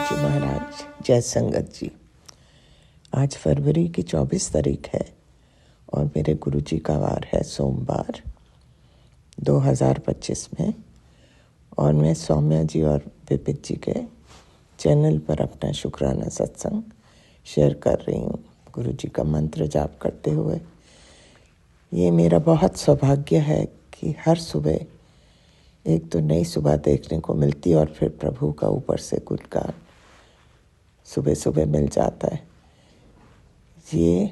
जी महाराज, जय संगत जी। आज फरवरी की 24 तारीख है और मेरे गुरु जी का वार है सोमवार 2025 में। और मैं सौम्या जी और विपित जी के चैनल पर अपना शुक्राना सत्संग शेयर कर रही हूँ, गुरु जी का मंत्र जाप करते हुए। ये मेरा बहुत सौभाग्य है कि हर सुबह एक तो नई सुबह देखने को मिलती है और फिर प्रभु का ऊपर से गुणगान सुबह सुबह मिल जाता है। ये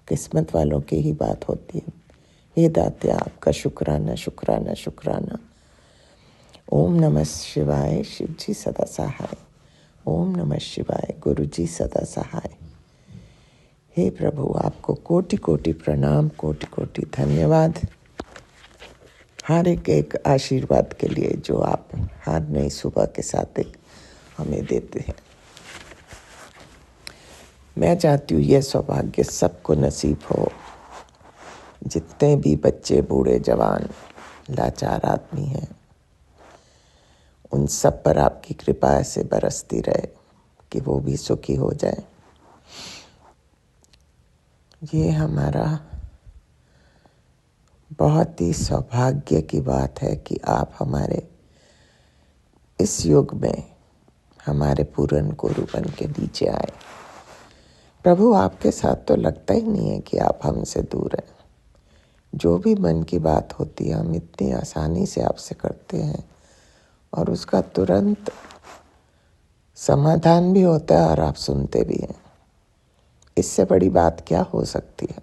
किस्मत वालों की ही बात होती है। हे दाते, आपका शुक्राना शुक्राना शुक्राना। ओम नमः शिवाय, शिव जी सदा सहाय। ओम नमः शिवाय, गुरु जी सदा सहाय। हे प्रभु, आपको कोटि कोटि प्रणाम, कोटि कोटि धन्यवाद हर एक आशीर्वाद के लिए जो आप हर नई सुबह के साथ हमें देते हैं। मैं चाहती हूँ यह सौभाग्य सबको नसीब हो, जितने भी बच्चे, बूढ़े, जवान, लाचार आदमी हैं, उन सब पर आपकी कृपा ऐसे बरसती रहे कि वो भी सुखी हो जाए। ये हमारा बहुत ही सौभाग्य की बात है कि आप हमारे इस युग में हमारे पूरन गुरु बन के नीचे आए। प्रभु, आपके साथ तो लगता ही नहीं है कि आप हमसे दूर हैं। जो भी मन की बात होती है हम इतनी आसानी से आपसे करते हैं और उसका तुरंत समाधान भी होता है और आप सुनते भी हैं। इससे बड़ी बात क्या हो सकती है।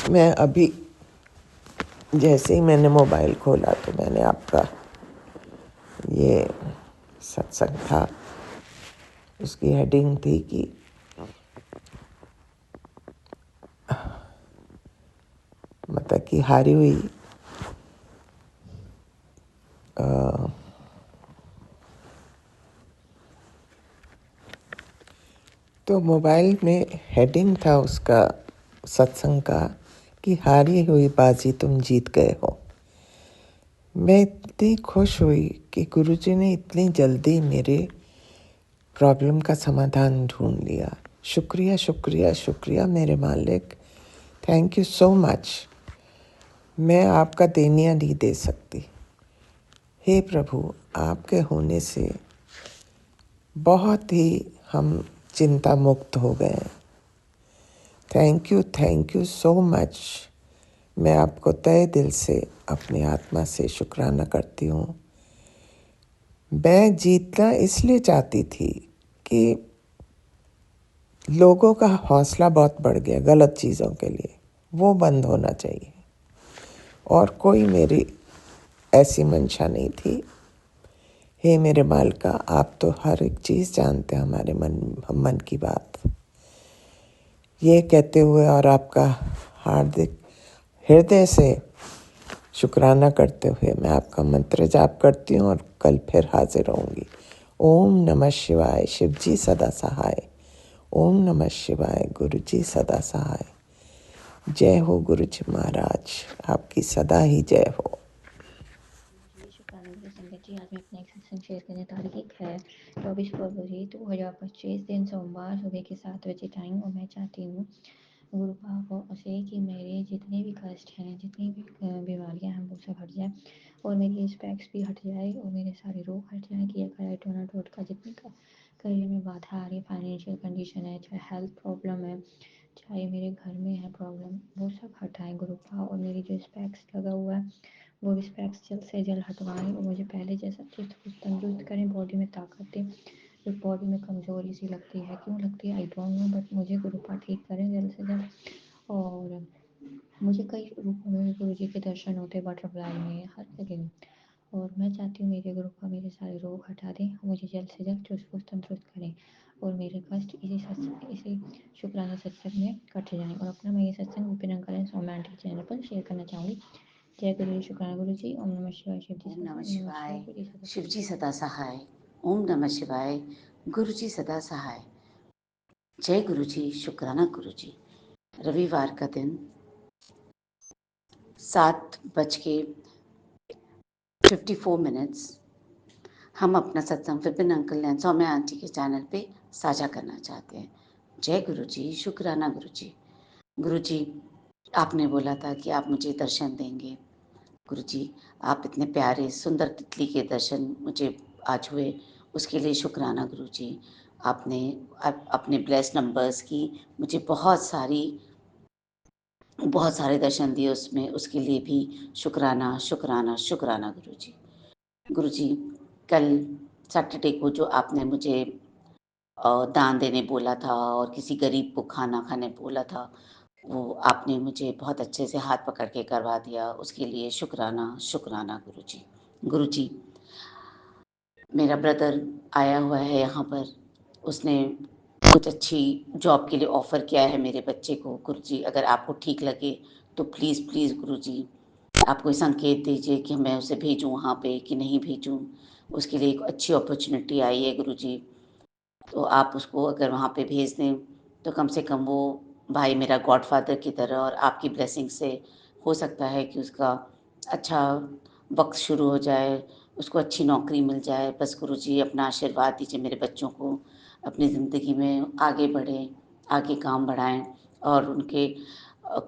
मैं अभी जैसे ही मैंने मोबाइल खोला तो मैंने आपका ये सत्संग था, उसकी हेडिंग थी कि मतलब कि हारी हुई तो मोबाइल में हेडिंग था उसका सत्संग का कि हारी हुई बाजी तुम जीत गए हो। मैं इतनी खुश हुई कि गुरुजी ने इतनी जल्दी मेरे प्रॉब्लम का समाधान ढूंढ लिया। शुक्रिया शुक्रिया शुक्रिया मेरे मालिक, थैंक यू सो मच। मैं आपका देनिया नहीं दे सकती। हे प्रभु, आपके होने से बहुत ही हम चिंता मुक्त हो गए। Thank you so much. मैं आपको तहे दिल से अपनी आत्मा से शुक्राना करती हूँ। मैं जीतना इसलिए चाहती थी कि लोगों का हौसला बहुत बढ़ गया गलत चीज़ों के लिए, वो बंद होना चाहिए। और कोई मेरी ऐसी मंशा नहीं थी। हे मेरे मालिका, आप तो हर एक चीज़ जानते हैं, हमारे मन की बात। ये कहते हुए और आपका हार्दिक हृदय से शुक्राना करते हुए मैं आपका मंत्र जाप करती हूँ और कल फिर हाजिर रहूँगी। ओम नमः शिवाय, शिव जी सदा सहाय। ओम नमः शिवाय, गुरु जी सदा सहाय। जय हो गुरु जी महाराज, आपकी सदा ही जय हो। शुक्राना संगत जी, आज मैं अपना एक सत्संग शेयर करने। तारीख है 24 फरवरी 2025, दिन सोमवार, सुबह के 7 बजे टाइम। और मैं चाहती हूँ गुरु बाबा से कि मेरे जितने भी कष्ट हैं, जितनी भी बीमारियां हैं, वो सब हट जाए और मेरी स्पेक्स भी हट जाए और मेरे सारे रोग हट जाए। कि अगर टोना का जितनी करियर में बाधा आ रही है, फाइनेंशियल कंडीशन है, चाहे हेल्थ प्रॉब्लम है, चाहे मेरे घर में है प्रॉब्लम, वो सब हटाएं गुरु बाबा। और मेरी जो स्पेक्स लगा हुआ है वो स्पेक्स जल्द से जल्द हटवाएं और मुझे पहले जैसा चुस्त तंदुरुस्त करें, बॉडी में ताकत दें। जो बॉडी में कमज़ोरी सी लगती है, क्यों लगती है आई डोंट नो, बट मुझे गुरुपा ठीक करें जल्द से जल्द। और मुझे कई रूपों में गुरु जी के दर्शन होते, बटरफ्लाई में, हर जगह। और मैं चाहती हूँ मेरे गुरु का मेरे सारे रोग हटा दें, मुझे जल्द से जल्द चुस्त तंदुरुस्त करें और मेरे कष्ट इसी शुक्राना सत्संग में कट जाएं। और अपना मैं ये सत्संग Vipin uncle and Saumya aunty के चैनल पर शेयर करना चाहूँगी। जय गुरु जी, शुक्राना गुरु जी। ओम नमः शिवाय, शिव जी ओम नमः शिवाय, शिव जी सदा सदा सहाय। ओम नमः शिवाय, गुरु जी सदा सहाय। जय गुरु जी, शुक्राना गुरु जी। रविवार का दिन 7:54 हम अपना सत्संग Vipin uncle and Saumya aunty के चैनल पे साझा करना चाहते हैं। जय गुरु जी, शुक्राना गुरु जी। गुरु जी, आपने बोला था कि आप मुझे दर्शन देंगे। गुरु जी, आप इतने प्यारे सुंदर तितली के दर्शन मुझे आज हुए, उसके लिए शुक्राना गुरु जी। आपने अपने ब्लेस नंबर्स की मुझे बहुत सारे दर्शन दिए उसमें, उसके लिए भी शुक्राना शुक्राना शुक्राना गुरु जी। गुरु जी, कल सैटरडे को जो आपने मुझे दान देने बोला था और किसी गरीब को खाना खाने बोला था, वो आपने मुझे बहुत अच्छे से हाथ पकड़ के करवा दिया, उसके लिए शुक्राना शुक्राना गुरु जी। गुरु जी, मेरा ब्रदर आया हुआ है यहाँ पर, उसने कुछ अच्छी जॉब के लिए ऑफ़र किया है मेरे बच्चे को। गुरु जी, अगर आपको ठीक लगे तो प्लीज़ प्लीज़ गुरु जी, आप कोई संकेत दीजिए कि मैं उसे भेजूँ वहाँ पे कि नहीं भेजूँ। उसके लिए एक अच्छी अपॉर्चुनिटी आई है गुरु जी, तो आप उसको अगर वहाँ पे भेज दें तो कम से कम वो भाई मेरा गॉडफ़ादर की तरह, और आपकी ब्लेसिंग से हो सकता है कि उसका अच्छा वक़्त शुरू हो जाए, उसको अच्छी नौकरी मिल जाए। बस गुरुजी, अपना आशीर्वाद दीजिए मेरे बच्चों को, अपनी ज़िंदगी में आगे बढ़ें, आगे काम बढ़ाएँ और उनके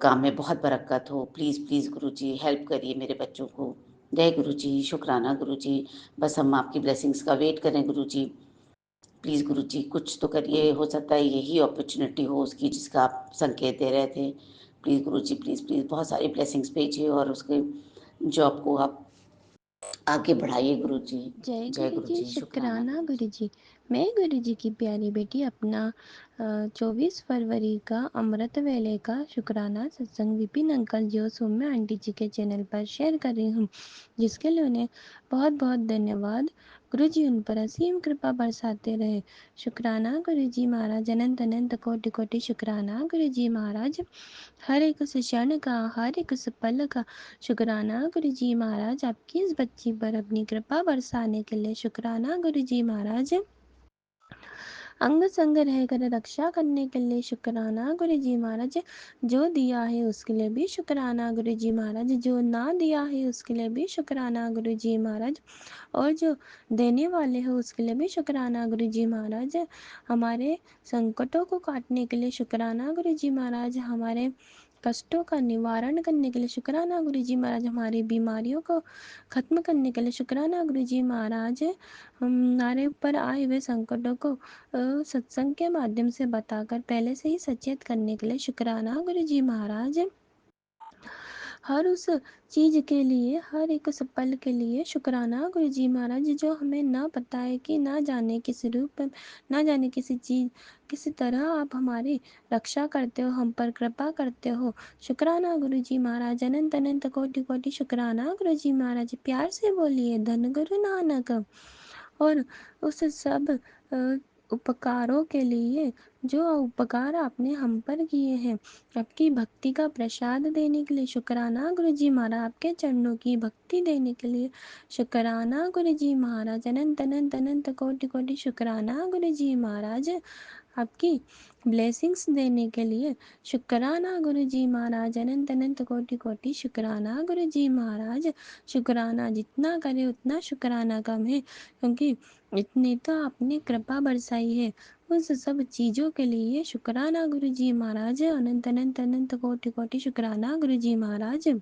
काम में बहुत बरकत हो। प्लीज़ प्लीज़ गुरुजी, हेल्प करिए मेरे बच्चों को। जय गुरुजी, शुक्राना गुरुजी। बस हम आपकी ब्लेसिंग्स का वेट करें गुरुजी। प्लीज़ गुरुजी, कुछ तो करिए, हो सकता है यही अपॉर्चुनिटी हो उसकी जिसका आप संकेत दे रहे थे। प्लीज़ गुरुजी, प्लीज़ प्लीज़ बहुत सारी ब्लेसिंग्स भेजिए और उसके जॉब को आप आगे बढ़ाइए गुरुजी। जय जय गुरु जी, गुरुजी, शुक्राना शुक्राना गुरुजी। गुरु जी। मैं गुरु जी की प्यारी बेटी अपना 24 फरवरी का अमृत वेले का शुक्राना सत्संग विपिन अंकल जी और सौम्या आंटी जी के चैनल पर शेयर कर रही हूँ, जिसके लिए उन्हें बहुत बहुत धन्यवाद। गुरु जी उन पर असीम कृपा बरसाते रहे। शुक्राना गुरु जी महाराज, अनंत अनंत कोटि कोटि शुक्राना गुरु जी महाराज। हर एक उस क्षण का, हर एक उस पल का शुक्राना गुरु जी महाराज। आपकी इस बच्ची पर अपनी कृपा बरसाने के लिए शुक्राना गुरु जी महाराज। अंग संग रहकर रक्षा करने के लिए शुक्राना गुरु जी महाराज। जो दिया है उसके लिए भी शुक्राना गुरु जी महाराज, जो ना दिया है उसके लिए भी शुक्राना गुरु जी महाराज, और जो देने वाले हैं उसके लिए भी शुक्राना गुरु जी महाराज। हमारे संकटों को काटने के लिए शुक्राना गुरु जी महाराज, हमारे कष्टों का निवारण करने के लिए शुक्राना गुरु जी महाराज, हमारी बीमारियों को खत्म करने के लिए शुक्राना गुरु जी महाराज। हमारे ऊपर आए हुए संकटों को सत्संग के माध्यम से बताकर पहले से ही सचेत करने के लिए शुक्राना गुरु जी महाराज। हर उस चीज़ के लिए, हर एक उस पल के लिए शुक्राना गुरु जी महाराज, जो हमें ना पता है कि ना जाने किस रूप में, ना जाने किसी चीज़ किसी तरह आप हमारी रक्षा करते हो, हम पर कृपा करते हो। शुक्राना गुरु जी महाराज, अनंत अनंत कोटि कोटि शुक्राना गुरु जी महाराज। प्यार से बोलिए धन गुरु नानक। और उस सब उपकारों के लिए, जो उपकार आपने हम पर किए हैं, आपकी भक्ति का प्रसाद देने के लिए शुक्राना गुरु जी महाराज। आपके चरणों की भक्ति देने के लिए शुक्राना गुरु जी महाराज। अनंत अनंत अनंत कोटि कोटि शुक्राना गुरु जी महाराज। आपकी ब्लेसिंग्स देने के लिए शुक्राना गुरु जी महाराज। अनंत अनंत कोटि कोटि शुक्राना गुरु जी महाराज। शुक्राना जितना करे उतना शुक्राना कम है, क्योंकि इतनी तो आपने कृपा बरसाई है। उस सब चीज़ों के लिए शुक्राना गुरु जी महाराज। अनंत अनंत अनंत कोटि कोटि शुक्राना गुरु जी महाराज।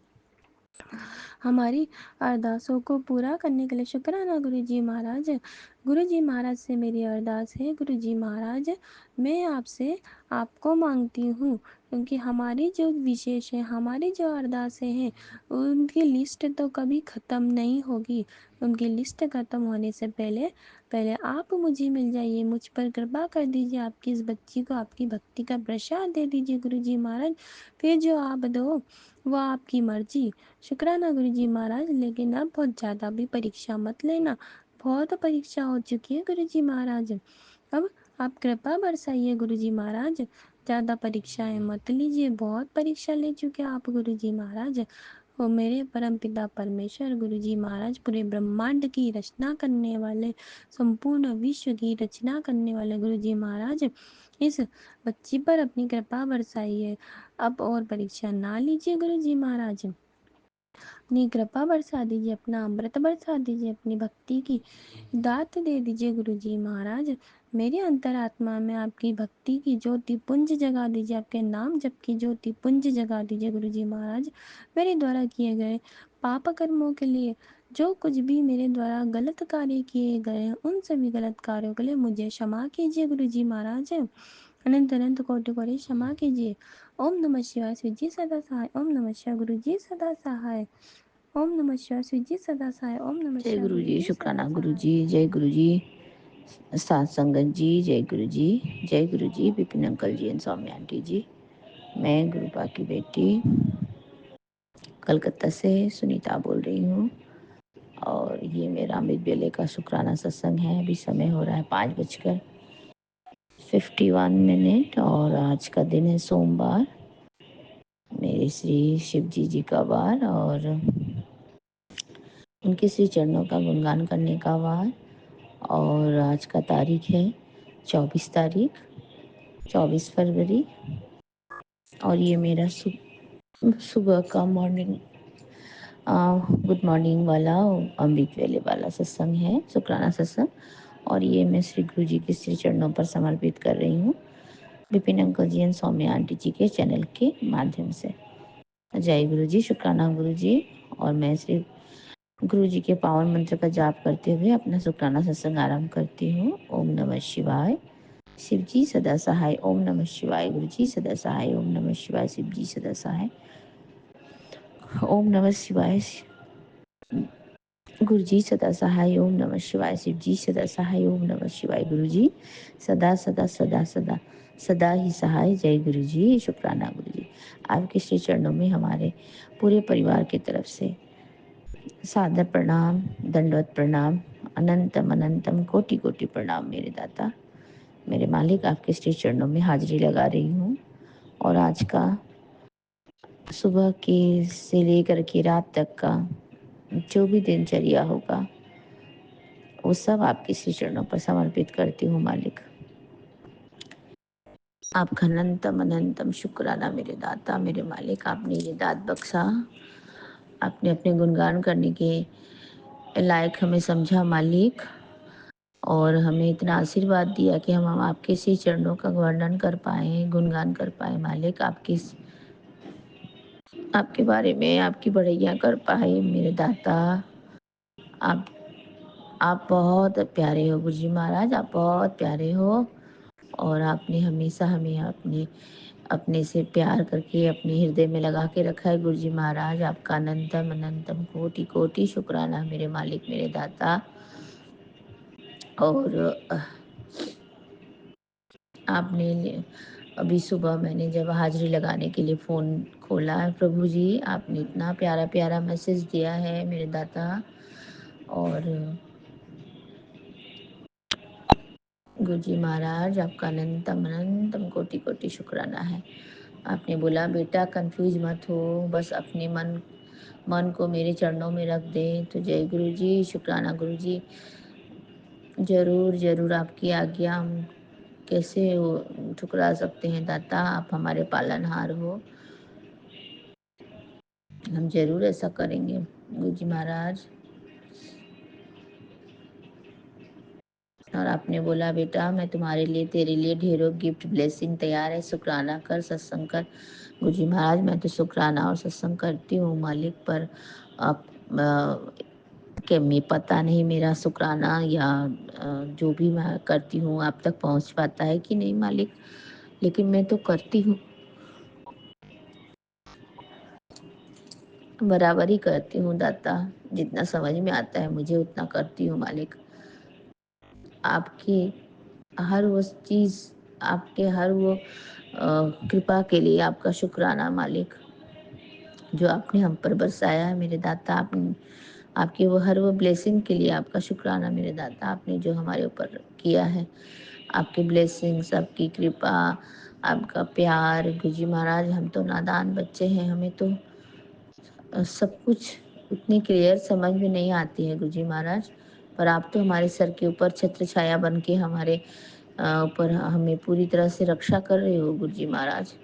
हमारी अरदासों को पूरा करने के लिए शुक्राना गुरु जी महाराज। गुरु जी महाराज से मेरी अरदास है, गुरु जी महाराज मैं आपसे आपको मांगती हूँ, क्योंकि हमारी जो विशेष है, हमारी जो अरदासें हैं, उनकी लिस्ट तो कभी ख़त्म नहीं होगी। उनकी लिस्ट ख़त्म होने से पहले पहले आप मुझे मिल जाइए, मुझ पर कृपा कर दीजिए, आपकी इस बच्ची को आपकी भक्ति का प्रसाद दे दीजिए गुरु जी महाराज। फिर जो आप दो वो आपकी मर्जी। शुक्राना गुरु जी महाराज, लेकिन अब बहुत ज़्यादा भी परीक्षा मत लेना, बहुत परीक्षा हो चुकी है गुरु जी महाराज। अब आप कृपा बरसाइए गुरु जी महाराज, ज़्यादा परीक्षाएं मत लीजिए, बहुत परीक्षा ले चुके आप गुरु जी महाराज। वो मेरे परम पिता परमेश्वर गुरु जी महाराज, पूरे ब्रह्मांड की रचना करने वाले, संपूर्ण विश्व की रचना करने वाले गुरु जी महाराज, इस बच्ची पर अपनी कृपा बरसाइए। अब और परीक्षा ना लीजिए गुरु जी महाराज। अपनी कृपा बरसा दीजिए, अपना अमृत बरसा दीजिए, अपनी भक्ति की दात दे दीजिए गुरुजी महाराज। मेरी अंतरात्मा में आपकी भक्ति की ज्योति पुंज जगा दीजिए, आपके नाम जप की ज्योति पुंज जगा दीजिए गुरुजी महाराज। मेरे द्वारा किए गए पाप कर्मों के लिए, जो कुछ भी मेरे द्वारा गलत कार्य किए गए हैं, उन सभी गलत कार्यों के लिए मुझे क्षमा कीजिए गुरुजी महाराज। अनंत अनंत कोटि कोटि क्षमा कीजिए। ओम नमः शिवाय। श्री जी सदा सहाय। ओम नमः शिवाय। गुरु जी सदा सहाय। ओम नमः शिवाय। श्री जी सदा सहाय। ओम नमः जय शिवाय। गुरु गुरु जी, जी शुक्राना सदा गुरु सहाय। जी, जय गुरु जी, सात संगत जी, जय गुरु जी, जय Guru ji, Vipin uncle ji and Saumya aunty ji. मैं गुरुपा की बेटी कलकत्ता से सुनीता बोल रही हूँ और ये मेरा अमृत बेले का शुक्राना सत्संग है। अभी समय हो रहा है 5:51 और आज का दिन है सोमवार, मेरे श्री शिव जी का वार और उनके श्री चरणों का गुणगान करने का वार। और आज का तारीख है 24 फरवरी और ये मेरा सुबह का मॉर्निंग गुड मॉर्निंग वाला अमृत वेले वाला सत्संग है, शुक्राना सत्संग। और ये मैं श्री गुरु जी के श्री चरणों पर समर्पित कर रही हूँ, Vipin uncle ji and Saumya aunty ji के चैनल के माध्यम से। जय गुरु जी, शुक्राना गुरु जी। और मैं श्री गुरु जी के पावन मंत्र का जाप करते हुए अपना शुक्राना सत्संग आरंभ करती हूँ। ओम नमः शिवाय। शिव जी सदा सहाय। ओम नमः शिवाय। गुरु जी सदा सहाय। ओम नमः शिवाय। शिव जी सदा सहाय। ओम नमः शिवाय। गुरु जी सदा सहाय। ओम नमः शिवाय। शिव जी सदा सहाय। ओम नमः शिवाय। गुरु जी सदा सदा सदा सदा सदा ही सहाय। जय गुरु जी, शुक्राना गुरु जी। आपके श्री चरणों में हमारे पूरे परिवार की तरफ से सादर प्रणाम, दंडवत प्रणाम, अनंतम अनंतम कोटि कोटि प्रणाम मेरे दाता, मेरे मालिक। आपके श्री चरणों में हाजिरी लगा रही हूँ और आज का सुबह के से लेकर के रात तक का जो भी दिनचर्या होगा वो सब आपके श्री चरणों पर समर्पित करती हूँ मालिक। आपका अनंतम अनंतम शुक्राना मेरे दाता, मेरे मालिक। आपने ये दात बख्शा, आपने अपने गुणगान करने के लायक हमें समझा मालिक, और हमें इतना आशीर्वाद दिया कि हम आपके श्री चरणों का वर्णन कर पाए, गुणगान कर पाए मालिक। आपके बारे में आपकी बड़ैया कर पाए मेरे दाता। आप आप बहुत प्यारे हो गुरु जी महाराज, आप बहुत प्यारे हो और आपने हमेशा हमें अपने अपने से प्यार करके अपने हृदय में लगा के रखा है गुरु जी महाराज। आपका अनंतम अनंतम कोटि कोटि शुक्राना मेरे मालिक, मेरे दाता। और आपने अभी सुबह मैंने जब हाजिरी लगाने के लिए फ़ोन खोला है प्रभु जी, आपने इतना प्यारा प्यारा मैसेज दिया है मेरे दाता। और गुरु जी महाराज आपका अनंतम अनंतम कोटि कोटि शुक्राना है। आपने बोला बेटा कंफ्यूज मत हो, बस अपने मन को मेरे चरणों में रख दे। तो जय गुरु जी, शुक्राना गुरु जी। ज़रूर ज़रूर आपकी आज्ञा हम कैसे ठुकरा सकते हैं दाता, आप हमारे पालनहार हो, हम जरूर ऐसा करेंगे गुरु जी महाराज। और आपने बोला बेटा मैं तुम्हारे लिए तेरे लिए ढेरों गिफ्ट ब्लेसिंग तैयार है, शुक्राना कर, सत्संग कर। गुरु जी महाराज मैं तो शुक्राना और सत्संग करती हूँ मालिक, पर आप कि मैं पता नहीं मेरा शुक्राना या जो भी मैं करती हूँ आप तक पहुँच पाता है कि नहीं मालिक, लेकिन मैं तो करती हूँ, बराबर ही करती हूँ दाता। जितना समझ में आता है मुझे उतना करती हूँ मालिक। आपकी हर वो चीज़, आपके हर वो कृपा के लिए आपका शुक्राना मालिक, जो आपने हम पर बरसाया है मेरे दाता। आपके वो हर वो ब्लेसिंग के लिए आपका शुक्राना मेरे दाता। आपने जो हमारे ऊपर किया है, आपकी ब्लेसिंग्स, आपकी कृपा, आपका प्यार गुरु जी महाराज। हम तो नादान बच्चे हैं, हमें तो सब कुछ उतनी क्लियर समझ में नहीं आती है गुरु जी महाराज, पर आप तो हमारे सर के ऊपर छत्र छाया बन के हमारे ऊपर हमें पूरी तरह से रक्षा कर रहे हो गुरु जी महाराज।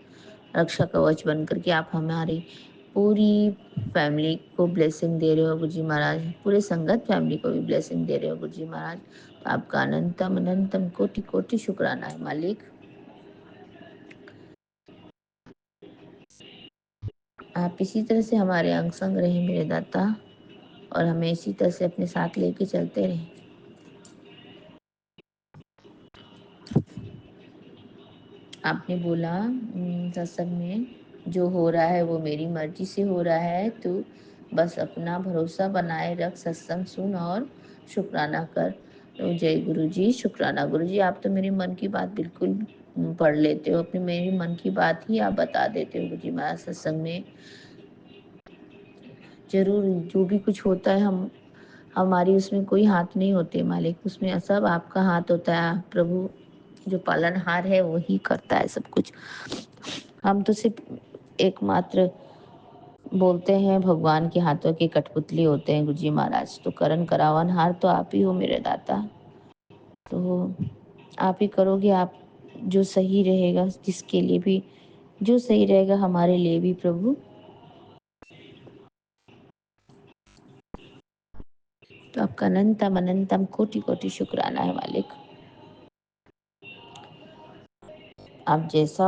रक्षा कवच बन करके आप हमारी पूरी फैमिली को ब्लेसिंग दे रहे हो गुरुजी महाराज, पूरे संगत फैमिली को भी ब्लेसिंग दे रहे हो गुरुजी महाराज। तो आपका अनंतम अनंतम कोटि कोटि शुक्राना है मालिक। आप इसी तरह से हमारे अंग संग रहे मेरे दाता, और हमें इसी तरह से अपने साथ लेके चलते रहे। आपने बोला सत्संग में, जो हो रहा है वो मेरी मर्जी से हो रहा है, तो बस अपना भरोसा बनाए रख, सत्संग सुन और शुक्राना कर। तो जय गुरु जी, शुक्राना गुरु जी। आप तो मेरे मन की बात बिल्कुल पढ़ लेते हो, अपने मेरे मन की बात ही आप बता देते हो गुरु जी महाराज सत्संग में। जरूर जो भी कुछ होता है हमारी उसमें कोई हाथ नहीं होते मालिक, उसमें सब आपका हाथ होता है। प्रभु जो पालनहार है वही करता है सब कुछ। हम तो सिर्फ एकमात्र बोलते हैं भगवान के हाथों के कठपुतली होते हैं गुरुजी महाराज। तो करण करावनहार तो आप ही हो मेरे दाता। तो आप ही करोगे, आप जो सही रहेगा, जिसके लिए भी जो सही रहेगा हमारे लिए भी प्रभु। तो आपका अनंतम अनंतम कोटि कोटि शुक्राना है मालिक। आप जैसा,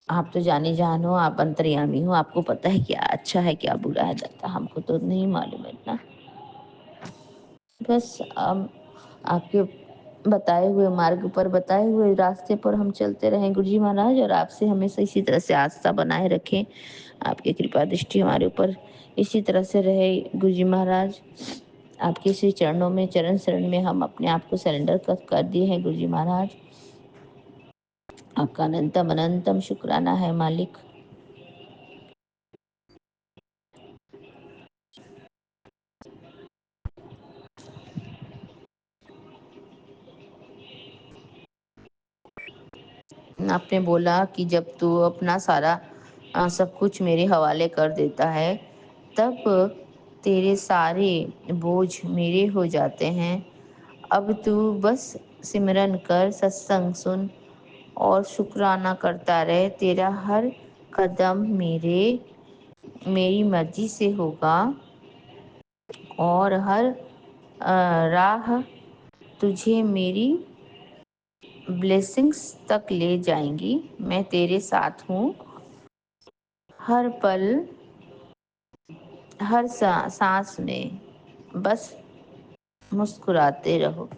आप तो जाने जान हो, आप अंतर्यामी हो, आपको पता है क्या अच्छा है क्या बुरा है दाता, हमको तो नहीं मालूम है इतना। बस आपके बताए हुए मार्ग पर, बताए हुए रास्ते पर हम चलते रहें गुरुजी महाराज, और आपसे हमेशा इसी तरह से आस्था बनाए रखें। आपकी कृपा दृष्टि हमारे ऊपर इसी तरह से रहे गुरुजी महाराज। आपके इसी चरणों में, चरण शरण में हम अपने आप को सरेंडर कर दिए हैं गुरुजी महाराज। आपका अनंतम अनंतम शुक्राना है मालिक। आपने बोला कि जब तू अपना सारा सब कुछ मेरे हवाले कर देता है, तब तेरे सारे बोझ मेरे हो जाते हैं। अब तू बस सिमरन कर, सत्संग सुन और शुक्राना करता रहे। तेरा हर कदम मेरी मर्जी से होगा, और हर राह तुझे मेरी ब्लेसिंग्स तक ले जाएंगी। मैं तेरे साथ हूँ हर पल, हर सांस में, बस मुस्कुराते रहो।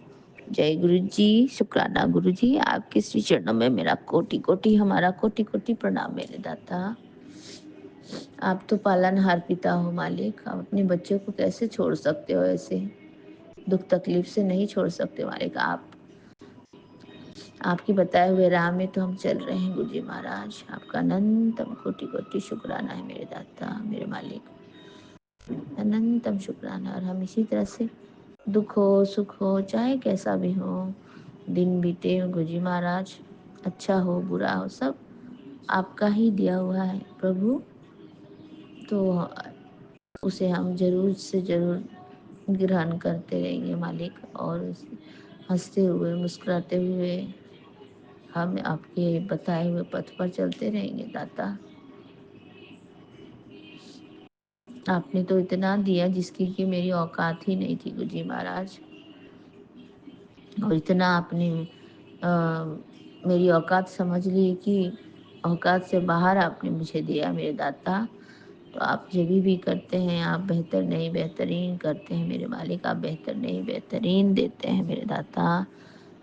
जय गुरु जी, शुक्राना गुरु जी। आपके श्री चरणों में मेरा कोटि कोटि, हमारा कोटि कोटि प्रणाम मेरे दाता। आप तो पालनहार पिता हो मालिक, आप अपने बच्चों को कैसे छोड़ सकते हो, ऐसे दुख तकलीफ से नहीं छोड़ सकते मालिक। आप आपकी बताए हुए राह में तो हम चल रहे हैं गुरु जी महाराज। आपका अनंतम कोटि कोटि शुक्राना है मेरे दाता, मेरे मालिक, अनंतम शुक्राना। और हम इसी तरह से दुख हो सुख हो चाहे कैसा भी हो, दिन बीते गुरु जी महाराज, अच्छा हो बुरा हो, सब आपका ही दिया हुआ है प्रभु। तो उसे हम जरूर से जरूर ग्रहण करते रहेंगे मालिक, और हंसते हुए मुस्कुराते हुए हम आपके बताए हुए पथ पर चलते रहेंगे दाता। आपने तो इतना दिया जिसकी कि मेरी औकात ही नहीं थी गुरुजी महाराज, और इतना आपने मेरी औकात समझ ली कि औकात से बाहर आपने मुझे दिया मेरे दाता। तो आप जब भी करते हैं, आप बेहतर नहीं बेहतरीन करते हैं मेरे मालिक, आप बेहतर नहीं बेहतरीन देते हैं मेरे दाता।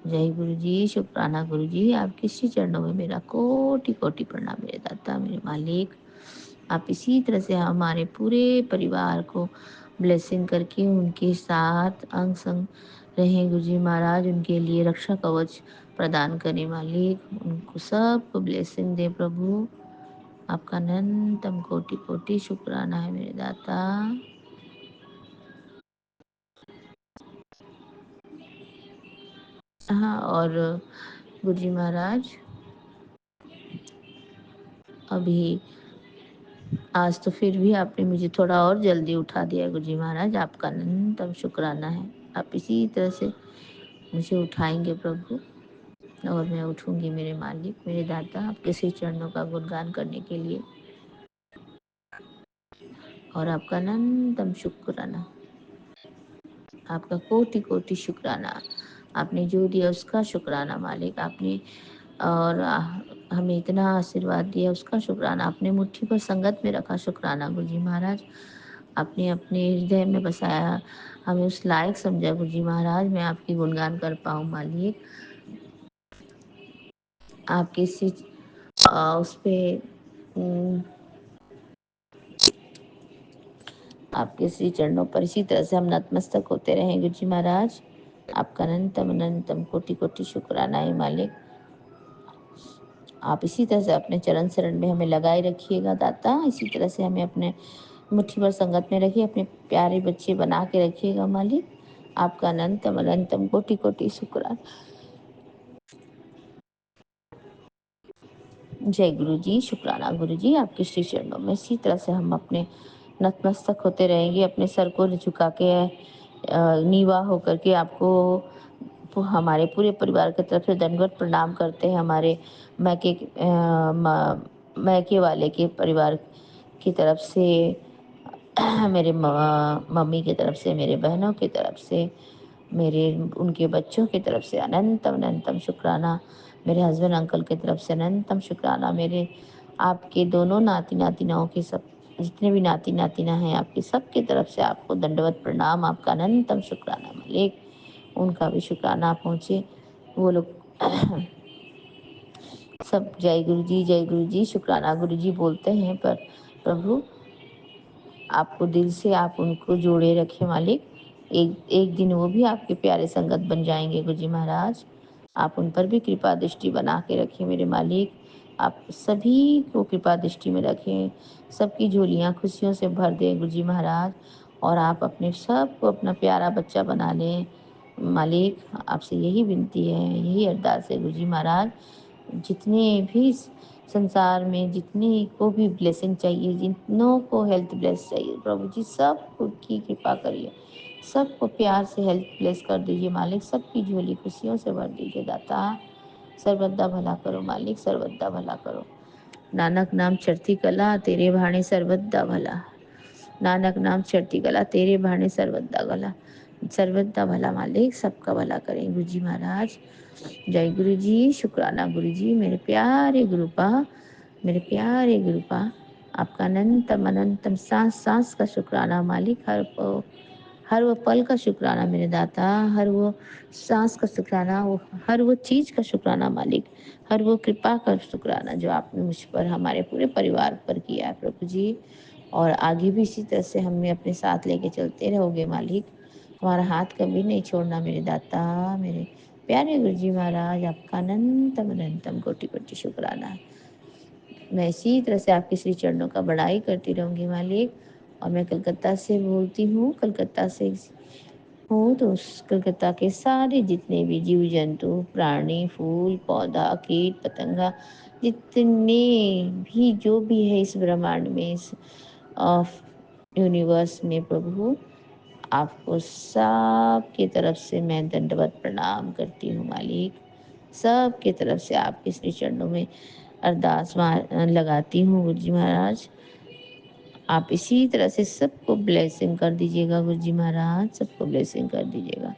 जय गुरु जी, शुक्राना गुरु जी। आपके श्री चरणों में मेरा कोटि कोटि प्रणाम मेरे दाता, मेरे मालिक। आप इसी तरह से हमारे पूरे परिवार को ब्लेसिंग करके उनके साथ अंग संग रहें गुरुजी महाराज, उनके लिए रक्षा कवच प्रदान करें मालिक, उनको सबको ब्लेसिंग दे प्रभु। आपका अनंतम कोटि कोटि शुक्राना है मेरे दाता। हाँ, और गुरुजी महाराज अभी आज तो फिर भी आपने मुझे थोड़ा और जल्दी उठा दिया गुरुजी महाराज, आपका अनंतम शुक्राना है। आप इसी तरह से मुझे उठाएंगे प्रभु, और मैं उठूंगी मेरे मालिक, मेरे दाता, आपके श्री चरणों का गुणगान करने के लिए। और आपका अनंतम शुक्राना, आपका कोटि कोटि शुक्राना। आपने जो दिया उसका शुक्राना मालिक, आपने और हमें इतना आशीर्वाद दिया उसका शुक्राना, आपने मुट्ठी पर संगत में रखा शुक्राना गुरु जी महाराज, आपने अपने हृदय में बसाया, हमें उस लायक समझा गुरु जी महाराज, मैं आपकी गुणगान कर पाऊँ मालिक। आपके उस पे आपके श्री चरणों पर इसी तरह से हम नतमस्तक होते रहें गुरु जी महाराज। आपका अनंतम अनंतम कोटि कोटि शुक्राना है मालिक। आप इसी तरह से अपने चरण शरण में हमें लगाए रखिएगा दाता, इसी तरह से हमें अपने मुट्ठी भर संगत में रखिए, अपने प्यारे बच्चे बना के रखिएगा मालिक। आपका अनंतम अनंतम कोटि कोटि शुक्राना। जय गुरु जी, शुक्राना गुरु जी, आपके श्री चरणों में इसी तरह से हम अपने नतमस्तक होते रहेंगे, अपने सर को झुका के नीवा होकर के आपको हमारे पूरे परिवार की तरफ से दंडवत प्रणाम करते हैं। हमारे मैके वाले के परिवार की तरफ से, मेरे मम्मी की तरफ से, मेरे बहनों की तरफ से, मेरे उनके बच्चों की तरफ से अनंतम अनंतम शुक्राना, मेरे हस्बैंड अंकल की तरफ से अनंतम शुक्राना, मेरे आपके दोनों नाती नातिनाओं के सब जितने भी नाती नातिना हैं आपकी सब की तरफ से आपको दंडवत प्रणाम, आपका अनंतम शुक्राना मालिक। उनका भी शुक्राना पहुँचे वो लोग सब जय गुरु जी शुक्राना गुरु जी बोलते हैं, पर प्रभु आपको दिल से आप उनको जोड़े रखे मालिक। एक एक दिन वो भी आपके प्यारे संगत बन जाएंगे गुरु जी महाराज। आप उन पर भी कृपा दृष्टि बना के रखें मेरे मालिक। आप सभी को कृपा दृष्टि में रखें, सबकी झोलियाँ खुशियों से भर दें गुरु जी महाराज। और आप अपने सबको अपना प्यारा बच्चा बना लें मालिक। आपसे यही विनती है, यही अरदास है गुरु जी महाराज। जितने भी संसार में जितने को भी ब्लेसिंग चाहिए, जितनों को हेल्थ ब्लेस चाहिए प्रभु जी, सबको की कृपा करिए, सबको प्यार से हेल्थ ब्लेस कर दीजिए मालिक, सबकी झोली खुशियों से भर दीजिए दाता। सर्वदा भला करो मालिक, सर्वदा भला करो। नानक नाम चढ़ती कला तेरे भाणे सर्वदा भला, नानक नाम चढ़ती कला तेरे भाणे सर्वदा भला, सर्वदा भला मालिक, सबका भला करें गुरु जी महाराज। जय गुरु जी, शुक्राना गुरु जी, मेरे प्यारे गुरुपा, मेरे प्यारे गुरुपा, आपका अनंतम अनंतम सांस सांस का शुक्राना मालिक। हर वो पल का शुक्राना मेरे दाता, हर वो सांस का शुक्राना, वो हर वो चीज का शुक्राना मालिक, हर वो कृपा का शुक्राना जो आपने मुझ पर, हमारे पूरे परिवार पर किया है प्रभु जी। और आगे भी इसी तरह से हमें अपने साथ लेके चलते रहोगे मालिक, हमारा हाथ कभी नहीं छोड़ना मेरे दाता, मेरे प्यारे गुरु जी महाराज। आपका अनंतम अनंतम कोटि कोटि शुक्राना। मैं इसी तरह से आपके श्री चरणों का बड़ाई करती रहूंगी मालिक। और मैं कलकत्ता से बोलती हूँ, कलकत्ता से हूँ, तो उस कलकत्ता के सारे जितने भी जीव जंतु, प्राणी, फूल, पौधा, कीट पतंगा, जितने भी जो भी है इस ब्रह्मांड में, इस यूनिवर्स में प्रभु, आपको सब की तरफ से मैं दंडवत प्रणाम करती हूँ मालिक। सब की तरफ से आपके श्री चरणों में अरदास लगाती हूँ गुरु जी महाराज। आप इसी तरह से सबको ब्लेसिंग कर दीजिएगा गुरु जी महाराज, सबको ब्लेसिंग कर दीजिएगा।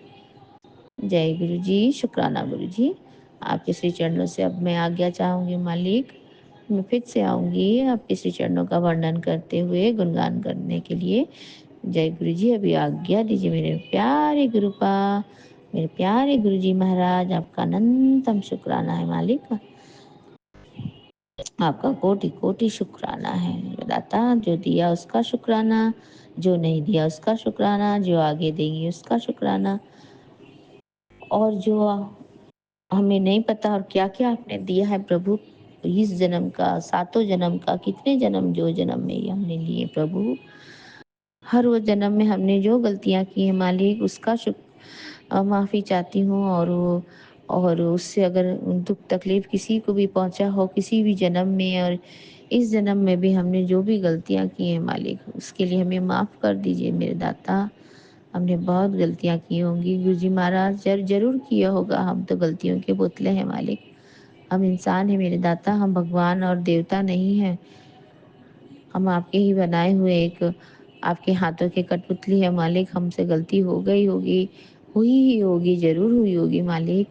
जय गुरु जी, शुक्राना गुरु जी। आपके श्री चरणों से अब मैं आज्ञा चाहूंगी मालिक। मैं फिर से आऊंगी आपके श्री चरणों का वर्णन करते हुए, गुणगान करने के लिए। जय गुरु जी, अभी आज्ञा दीजिए मेरे प्यारे गुरुपा, मेरे प्यारे गुरु जी महाराज। आपका अनंतम शुक्राना है मालिक, आपका कोटि कोटि शुक्राना है दाता। जो दिया उसका शुक्राना, जो नहीं दिया उसका शुक्राना, जो आगे देंगे उसका शुक्राना, और जो हमें नहीं पता और क्या क्या आपने दिया है प्रभु, इस जन्म का, सातों जन्म का, कितने जन्म जो जन्म में ही हमने लिए प्रभु, हर वो जन्म में हमने जो गलतियां की है मालिक, उसका माफ़ी चाहती हूँ। और उससे अगर दुख तकलीफ किसी को भी पहुंचा हो किसी भी जन्म में, और इस जन्म में भी हमने जो भी गलतियां की हैं मालिक, उसके लिए हमें माफ़ कर दीजिए मेरे दाता। हमने बहुत गलतियां की होंगी गुरु जी महाराज, जरूर किया होगा, हम तो गलतियों के पुतले हैं मालिक। हम इंसान हैं मेरे दाता, हम भगवान और देवता नहीं हैं। हम आपके ही बनाए हुए एक आपके हाथों की कठपुतली है मालिक, हमसे गलती हो गई होगी, हुई ही होगी, जरूर हुई होगी मालिक।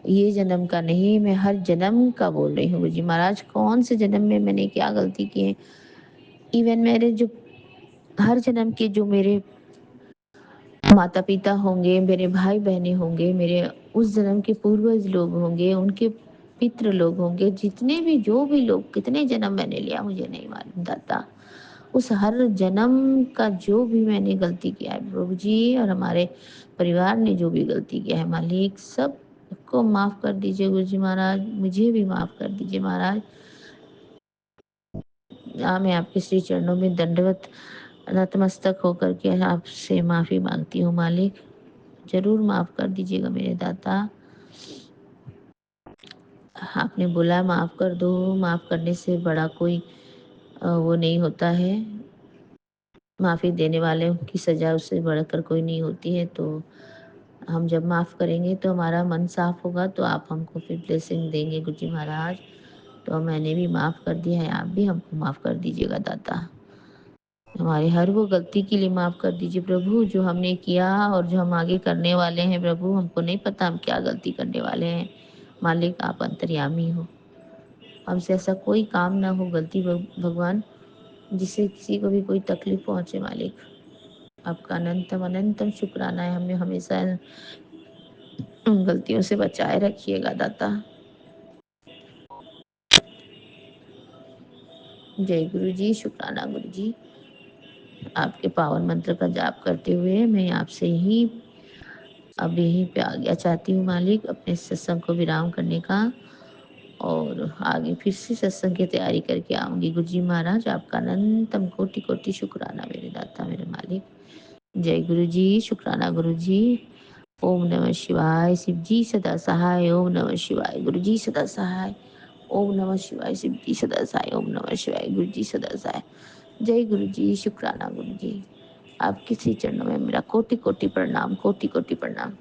ये जन्म का नहीं, मैं हर जन्म का बोल रही हूँ गुरुजी महाराज। कौन से जन्म में मैंने क्या गलती की है, इवन मेरे जो हर जन्म के जो मेरे माता पिता होंगे, मेरे भाई बहने होंगे, मेरे उस जन्म के पूर्वज लोग होंगे, उनके पितृ लोग होंगे, जितने भी जो भी लोग, कितने जन्म मैंने लिया मुझे नहीं मालूम दाता। उस हर जन्म का जो भी मैंने गलती किया है प्रभु जी, और हमारे परिवार ने जो भी गलती किया है मालिक, सबको माफ कर दीजिए गुरु जी महाराज, मुझे भी माफ कर दीजिए महाराज। मैं आपके श्री चरणों में दंडवत नतमस्तक होकर के आपसे माफी मांगती हूँ मालिक, जरूर माफ कर दीजिएगा मेरे दाता। आपने बोला माफ कर दो, माफ करने से बड़ा कोई वो नहीं होता है, माफी देने वाले की सजा उससे बढ़कर कोई नहीं होती है। तो हम जब माफ करेंगे तो हमारा मन साफ होगा, तो आप हमको फिर ब्लेसिंग देंगे गुरु जी महाराज। तो मैंने भी माफ कर दिया है, आप भी हमको माफ कर दीजिएगा दाता। हमारे हर वो गलती के लिए माफ कर दीजिए प्रभु, जो हमने किया और जो हम आगे करने वाले हैं प्रभु। हमको नहीं पता हम क्या गलती करने वाले हैं मालिक, आप अंतर्यामी हो। हमसे ऐसा कोई काम ना हो गलती भगवान, जिससे किसी को भी कोई तकलीफ पहुंचे मालिक। आपका अनंतम अनंतम शुक्राना है, हमें हमेशा उन गलतियों से बचाए रखिएगा दाता। जय गुरु जी, शुक्राना गुरु जी। आपके पावन मंत्र का जाप करते हुए मैं आपसे ही अब यहीं पे आज्ञा चाहती हूँ मालिक, अपने सत्संग को विराम करने का, और आगे फिर से सत्संग की तैयारी करके आऊंगी गुरु जी महाराज। आपका अनंतम कोटि कोटि शुक्राना मेरे दाता मेरे मालिक। जय गुरु जी, शुक्राना गुरु जी। ओम नमः शिवाय, शिव जी सदा सहाय। ओम नमः शिवाय, गुरु जी सदा सहाय। ओम नमः शिवाय, शिव जी सदा सहाय। ओम नमः शिवाय, गुरु जी सदा सहाय। जय गुरु जी, शुक्राना गुरु जी। आपके श्री चरणों में मेरा कोटि कोटि प्रणाम, कोटि कोटि प्रणाम।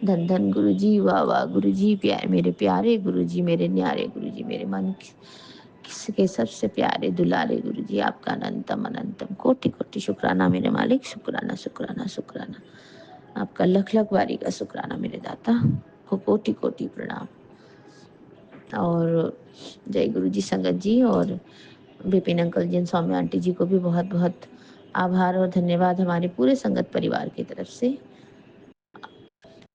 धन धन गुरु जी, वाह वाह गुरु जी, प्यारे मेरे प्यारे गुरु जी, मेरे न्यारे गुरु जी, मेरे मन के सबसे प्यारे दुलारे गुरु जी, आपका अनंतम अनंतम कोटि कोटि शुक्राना मेरे मालिक। शुक्राना शुक्राना शुक्राना, आपका लख लख बारी का शुक्राना मेरे दाता को, कोटि कोटि प्रणाम। और जय गुरु जी संगत जी, और विपिन अंकल जी, सौम्या आंटी जी को भी बहुत बहुत आभार और धन्यवाद हमारे पूरे संगत परिवार की तरफ से।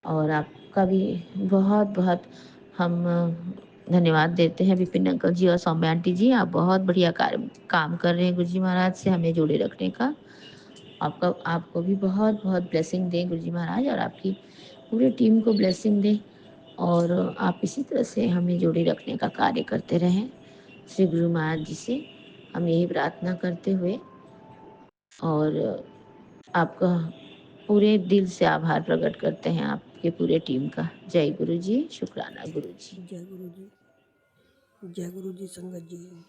और आपका भी बहुत बहुत हम धन्यवाद देते हैं विपिन अंकल जी और सौम्या आंटी जी। आप बहुत बढ़िया काम कर रहे हैं गुरु जी महाराज से हमें जोड़े रखने का। आपको भी बहुत बहुत ब्लेसिंग दें गुरु जी महाराज, और आपकी पूरी टीम को ब्लेसिंग दें, और आप इसी तरह से हमें जोड़े रखने का कार्य करते रहें। श्री गुरु महाराज जी से हम यही प्रार्थना करते हुए, और आपका पूरे दिल से आभार प्रकट करते हैं आपके पूरे टीम का। जय गुरु जी, शुक्राना गुरु जी। जय गुरु जी, जय गुरु जी संगत जी।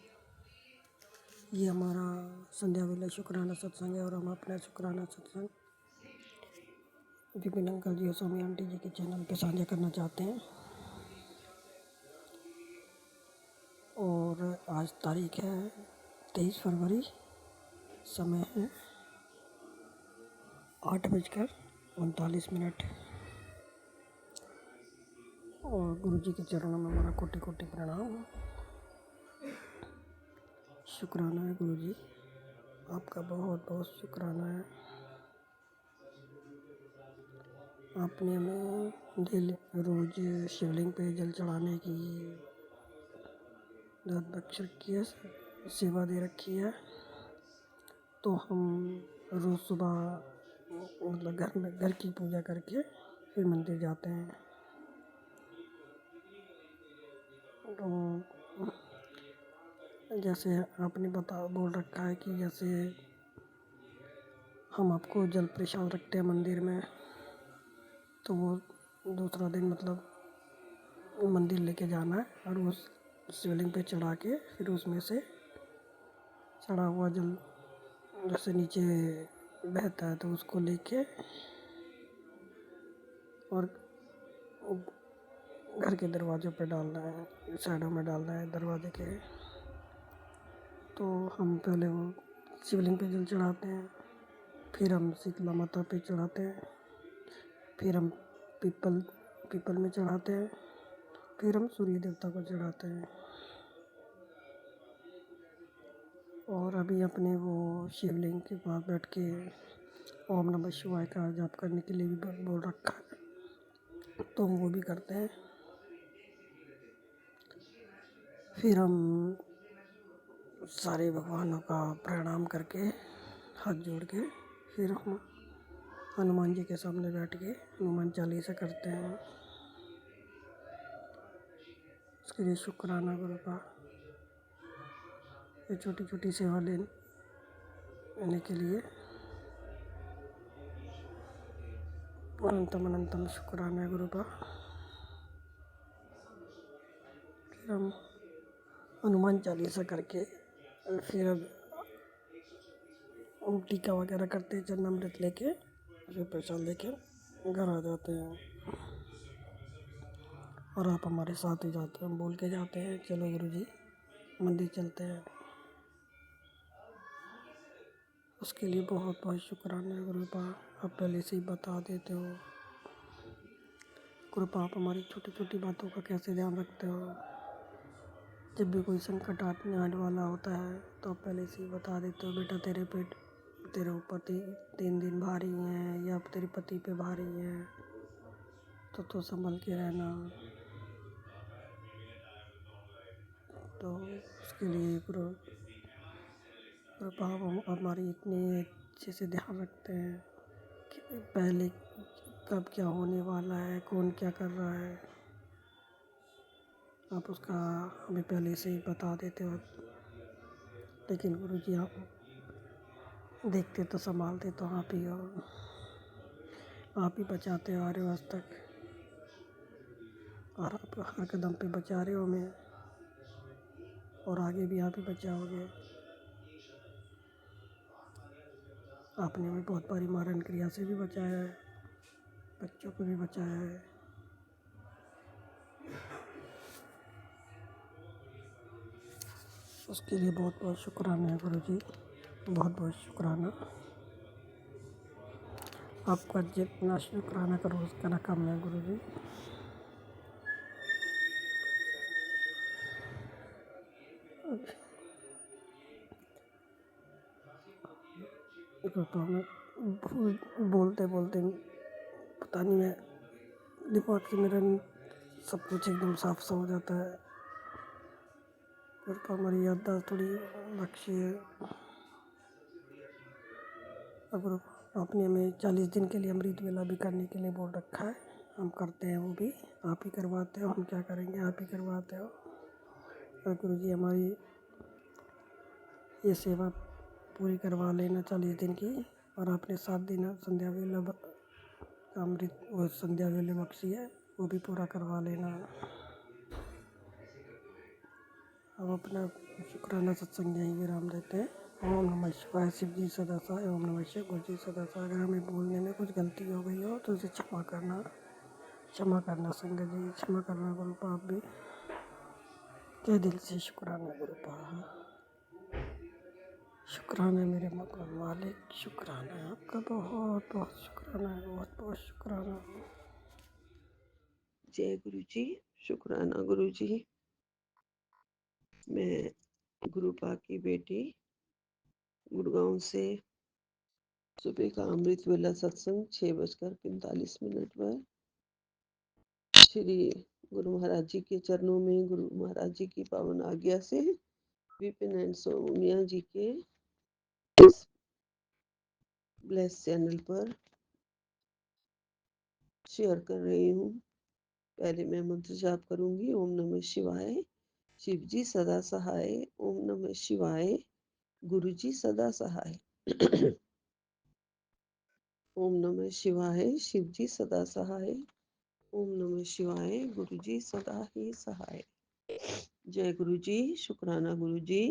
ये हमारा संध्या वेला शुक्राना सत्संग है, और हम अपना शुक्राना सत्संग विपिन अंकल जी और सौम्या आंटी जी के चैनल पे साझा करना चाहते हैं। और आज तारीख है 23 फरवरी, समय है 8:39। और गुरु जी के चरणों में हमारा कोटि कोटि प्रणाम, शुक्राना है गुरु जी, आपका बहुत बहुत शुक्राना है। आपने हमें डेली रोज शिवलिंग पे जल चढ़ाने की दात बख्श रखी है, सेवा दे रखी है। तो हम रोज़ सुबह मतलब घर की पूजा करके फिर मंदिर जाते हैं। तो जैसे आपने बोल रखा है कि जैसे हम आपको जल प्रसाद रखते हैं मंदिर में, तो वो दूसरा दिन मतलब मंदिर लेके जाना है, और उस शिवलिंग पे चढ़ा के फिर उसमें से चढ़ा हुआ जल जैसे नीचे बहता है तो उसको लेके और घर के दरवाज़ों पे डालना है, साइडों में डालना है दरवाजे के। तो हम पहले वो शिवलिंग पे जल चढ़ाते हैं, फिर हम शीतला माता पे चढ़ाते हैं, फिर हम पीपल में चढ़ाते हैं, फिर हम सूर्य देवता को चढ़ाते हैं। और अभी अपने वो शिवलिंग के पास बैठ के ओम नमः शिवाय का जाप करने के लिए भी बोल रखा है, तो हम वो भी करते हैं। फिर हम सारे भगवानों का प्रणाम करके हाथ जोड़ के फिर हम हनुमान जी के सामने बैठ के हनुमान चालीसा करते हैं। उसके लिए शुक्राना गुरु का। ये छोटी छोटी सेवा लेने के लिए अनंतम अनंतम शुक्राना गुरु का। फिर हम हनुमान चालीसा करके फिर अब हम टीका वगैरह करते हैं, चरणामृत लेके फिर प्रसाद लेके घर आ जाते हैं। और आप हमारे साथ ही जाते हैं, हम बोल के जाते हैं चलो गुरुजी मंदिर चलते हैं। उसके लिए बहुत बहुत शुक्राना है गुरु का। आप पहले से ही बता देते हो कृपा, आप हमारी छोटी छोटी बातों का कैसे ध्यान रखते हो। जब भी कोई संकट आने वाला होता है तो आप पहले से ही बता देते हो, बेटा तेरे ऊपर 3 दिन भारी हैं या तेरे पति पे भारी है, तो संभल के रहना। तो उसके लिए कृपा आप हमारी इतनी अच्छे से ध्यान रखते हैं कि पहले कब क्या होने वाला है, कौन क्या कर रहा है, आप उसका हमें पहले से ही बता देते हो। लेकिन गुरुजी आप देखते तो संभालते तो आप ही हो, आप ही बचाते आ रहे हो आज तक, और आप हर कदम पे बचा रहे हो हमें, और आगे भी आप ही बचाओगे। आपने हमें बहुत बारी मारण क्रिया से भी बचाया है, बच्चों को भी बचाया है। उसके लिए बहुत बहुत शुक्राना है गुरुजी, बहुत बहुत शुक्राना। आपका जितना शुक्राना करो उसका कम है गुरुजी। तो हमें बोलते बोलते पता नहीं है दिमाग से मेरा सब कुछ एकदम साफ सा हो जाता है। फिर हमारी याददाश्त थोड़ी बख्शी है। अगर आपने हमें 40 दिन के लिए अमृत वेला भी करने के लिए बोल रखा है, हम करते हैं, वो भी आप ही करवाते हो, हम क्या करेंगे, आप ही करवाते हो। और गुरुजी हमारी ये सेवा पूरी करवा लेना 40 दिन की, और आपने 7 दिन संध्या वेला अमृत वो संध्या वेले बख्शी है, वो भी पूरा करवा लेना। अब अपना शुक्राना सत्संग यहीं विराम देते हैं। ओम नमः शिवाय। शिव जी सदा सहाय। ओम नमः शिव। गुरु जी सदा सहाय। अगर हमें बोलने में कुछ गलती हो गई हो तो उसे क्षमा करना संगत जी, क्षमा करना गुरु पाप भी। तहे दिल से शुक्राना गुरु पाप। शुक्राना मेरे मकान मालिक, शुक्राना है आपका, बहुत बहुत शुक्राना है, बहुत बहुत शुक्राना। जय गुरु जी। शुक्राना गुरु जी। मैं गुरुपा की बेटी गुड़गांव से सुबह का अमृत वेला सत्संग 6:45 पर श्री गुरु महाराज जी के चरणों में, गुरु महाराज जी की पावन आज्ञा से विपिन एंड सोनिया जी के इस ब्लेस चैनल पर शेयर कर रही हूँ। पहले मैं मंत्र जाप करूंगी। ओम नमः शिवाय। शिव जी सदा सहाय। ओम नमः शिवाय। गुरु जी सदा सहाय। ओम नमः शिवाय। शिव जी सदा सहाय। ओम नमः शिवाय। गुरु जी सदा ही सहाय। जय गुरु जी। शुक्राना गुरु जी।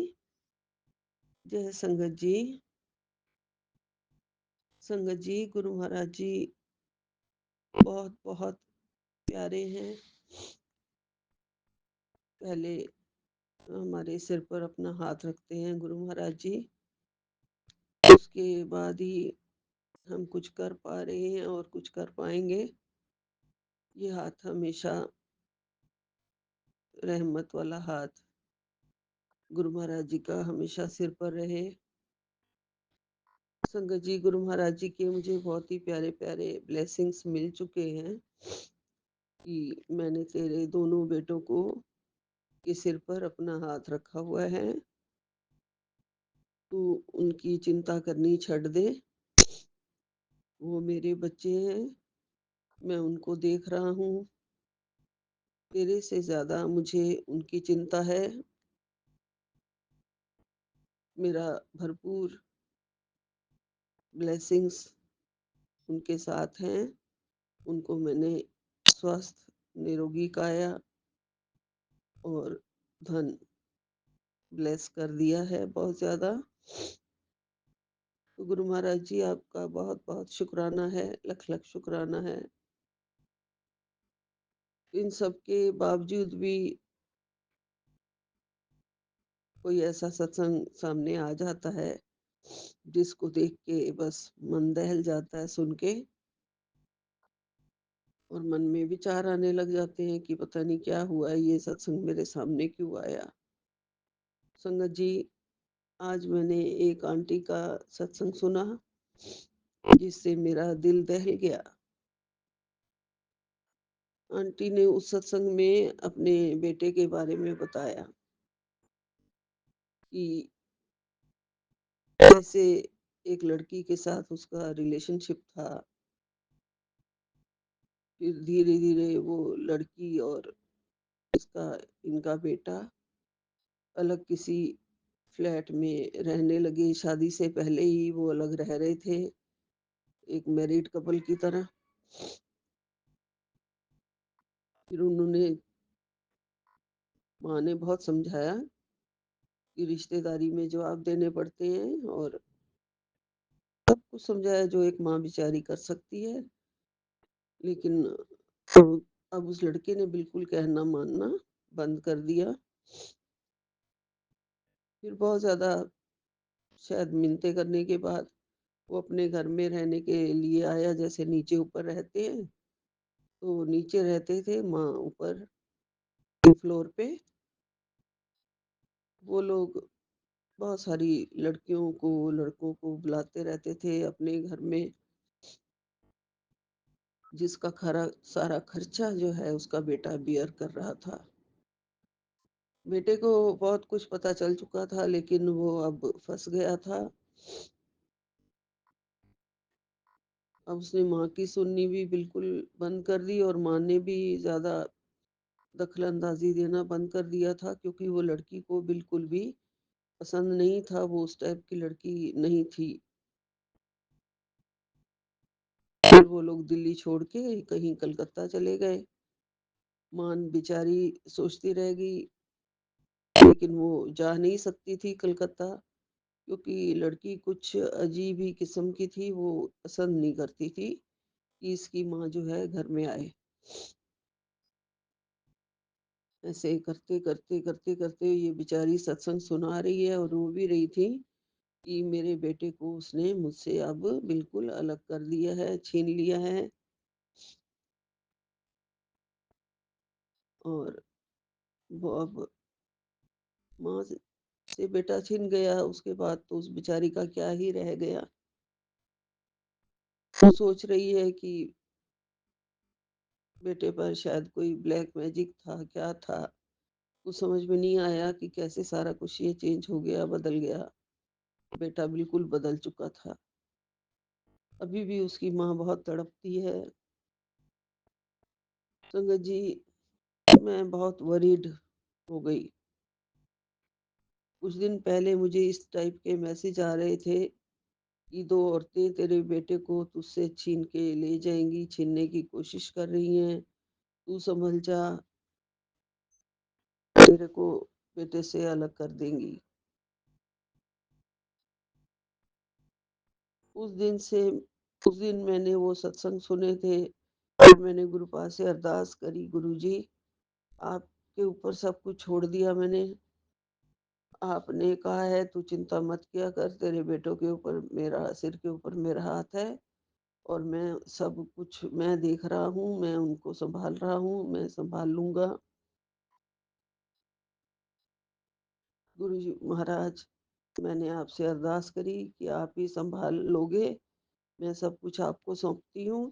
जय संगत जी। संगत जी, गुरु महाराज जी बहुत बहुत प्यारे हैं। पहले हमारे सिर पर अपना हाथ रखते हैं गुरु महाराज जी, उसके बाद ही हम कुछ कर पा रहे हैं और कुछ कर पाएंगे। ये हाथ हमेशा रहमत वाला हाथ गुरु महाराज जी का हमेशा सिर पर रहे। संगत जी, गुरु महाराज जी के मुझे बहुत ही प्यारे प्यारे ब्लेसिंग्स मिल चुके हैं कि मैंने तेरे दोनों बेटों को के सिर पर अपना हाथ रखा हुआ है, तू उनकी चिंता करनी छੱਡ दे। वो मेरे बच्चे हैं, मैं उनको देख रहा हूँ, तेरे से ज्यादा मुझे उनकी चिंता है। मेरा भरपूर ब्लेसिंग्स उनके साथ हैं। उनको मैंने स्वस्थ निरोगी काया और धन ब्लेस कर दिया है बहुत ज्यादा। तो गुरु महाराज जी, आपका बहुत बहुत शुक्राना है, लख लख शुक्राना है। इन सब के बावजूद भी कोई ऐसा सत्संग सामने आ जाता है जिसको देख के बस मन दहल जाता है सुन के, और मन में विचार आने लग जाते हैं कि पता नहीं क्या हुआ है, ये सत्संग मेरे सामने क्यों आया। संगत जी, आज मैंने एक आंटी का सत्संग सुना जिससे मेरा दिल दहल गया। आंटी ने उस सत्संग में अपने बेटे के बारे में बताया कि कैसे एक लड़की के साथ उसका रिलेशनशिप था, फिर धीरे धीरे वो लड़की और इसका इनका बेटा अलग किसी फ्लैट में रहने लगे। शादी से पहले ही वो अलग रह रहे थे, एक मैरिड कपल की तरह। फिर उन्होंने माँ ने बहुत समझाया कि रिश्तेदारी में जवाब देने पड़ते हैं, और सब कुछ समझाया जो एक माँ बेचारी कर सकती है। लेकिन अब उस लड़के ने बिल्कुल कहना मानना बंद कर दिया। फिर बहुत ज्यादा शायद मिन्नतें करने के बाद वो अपने घर में रहने के लिए आया। जैसे नीचे ऊपर रहते हैं, तो नीचे रहते थे, माँ ऊपर फ्लोर पे। वो लोग बहुत सारी लड़कियों को लड़कों को बुलाते रहते थे अपने घर में, जिसका खरा सारा खर्चा जो है उसका बेटा बियर कर रहा था। बेटे को बहुत कुछ पता चल चुका था, लेकिन वो अब फंस गया था। अब उसने माँ की सुननी भी बिल्कुल बंद कर दी, और माँ ने भी ज्यादा दखल अंदाजी देना बंद कर दिया था, क्योंकि वो लड़की को बिल्कुल भी पसंद नहीं था। वो उस टाइप की लड़की नहीं थी। फिर वो लोग दिल्ली छोड़ के कहीं कलकत्ता चले गए। मान बेचारी सोचती रह गई, लेकिन वो जा नहीं सकती थी कलकत्ता, क्योंकि लड़की कुछ अजीब ही किस्म की थी। वो पसंद नहीं करती थी कि इसकी माँ जो है घर में आए। ऐसे करते करते करते करते ये बेचारी सत्संग सुना रही है और रो भी रही थी कि मेरे बेटे को उसने मुझसे अब बिल्कुल अलग कर दिया है, छीन लिया है। और वो अब माँ से बेटा छिन गया, उसके बाद तो उस बेचारी का क्या ही रह गया। वो सोच रही है कि बेटे पर शायद कोई ब्लैक मैजिक था, क्या था। कुछ समझ में नहीं आया कि कैसे सारा कुछ ये चेंज हो गया, बदल गया। बेटा बिल्कुल बदल चुका था। अभी भी उसकी माँ बहुत तड़पती है। संगत जी, मैं बहुत वरीड हो गई। कुछ दिन पहले मुझे इस टाइप के मैसेज आ रहे थे कि दो औरतें तेरे बेटे को तुझसे छीन के ले जाएंगी, छीनने की कोशिश कर रही हैं, तू संभल जा, तेरे को बेटे से अलग कर देंगी। उस दिन मैंने वो सत्संग सुने थे, और मैंने गुरुपाद से अरदास करी, गुरु जी आपके ऊपर सब कुछ छोड़ दिया मैंने, आपने कहा है तू चिंता मत किया कर, तेरे बेटों के ऊपर मेरा सिर के ऊपर मेरा हाथ है और मैं सब कुछ मैं देख रहा हूँ, मैं उनको संभाल रहा हूँ, मैं संभाल लूंगा। गुरु जी महाराज, मैंने आपसे अरदास करी कि आप ही संभाल लोगे, मैं सब कुछ आपको सौंपती हूँ।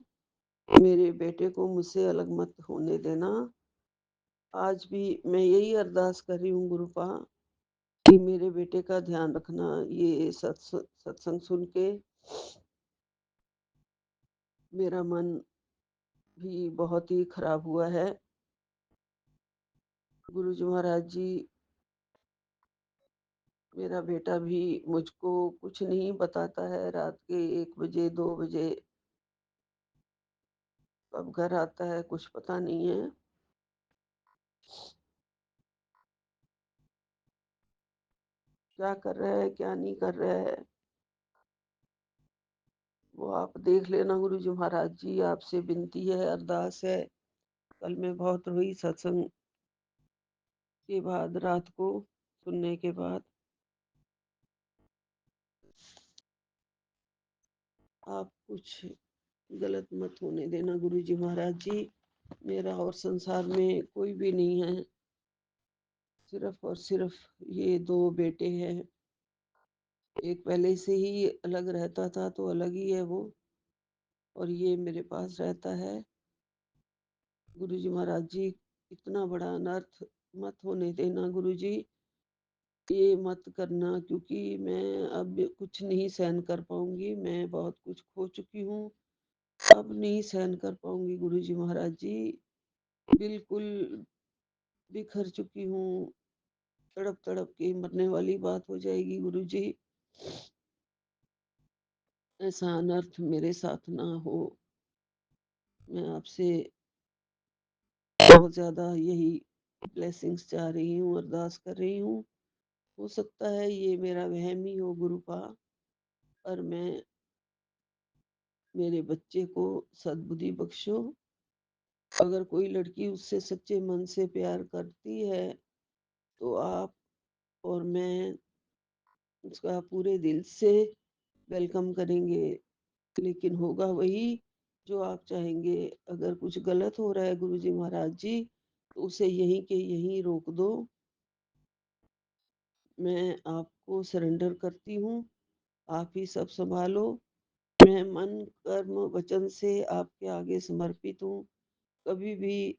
मेरे बेटे को मुझसे अलग मत होने देना। आज भी मैं यही अरदास कर रही हूँ गुरुपा कि मेरे बेटे का ध्यान रखना। ये सत्संग सुन के मेरा मन भी बहुत ही खराब हुआ है। गुरु जी महाराज जी, मेरा बेटा भी मुझको कुछ नहीं बताता है। रात के 1 बजे 2 बजे कब घर आता है कुछ पता नहीं है। क्या कर रहा है क्या नहीं कर रहा है वो आप देख लेना। गुरु जी महाराज जी, आपसे विनती है, अरदास है। कल मैं बहुत रोई सत्संग के बाद, रात को सुनने के बाद। आप कुछ गलत मत होने देना गुरु जी महाराज जी। मेरा और संसार में कोई भी नहीं है, सिर्फ और सिर्फ ये 2 बेटे हैं। एक पहले से ही अलग रहता था तो अलग ही है वो, और ये मेरे पास रहता है। गुरु जी महाराज जी, इतना बड़ा अनर्थ मत होने देना गुरु जी, ये मत करना, क्योंकि मैं अब कुछ नहीं सहन कर पाऊंगी। मैं बहुत कुछ खो चुकी हूँ, अब नहीं सहन कर पाऊंगी गुरु जी महाराज जी। बिल्कुल बिखर चुकी हूँ, तड़प तड़प के मरने वाली बात हो जाएगी गुरु जी। ऐसा अनर्थ मेरे साथ ना हो। मैं आपसे बहुत ज्यादा यही ब्लेसिंग्स चाह रही हूँ, अरदास कर रही हूँ। हो सकता है ये मेरा वहम ही हो गुरुपा, पर मैं मेरे बच्चे को सद्बुद्धि बख्शो। अगर कोई लड़की उससे सच्चे मन से प्यार करती है तो आप और मैं उसका पूरे दिल से वेलकम करेंगे, लेकिन होगा वही जो आप चाहेंगे। अगर कुछ गलत हो रहा है गुरु जी महाराज जी, तो उसे यहीं के यहीं रोक दो। मैं आपको सरेंडर करती हूँ, आप ही सब संभालो। मैं मन कर्म वचन से आपके आगे समर्पित हूँ। कभी भी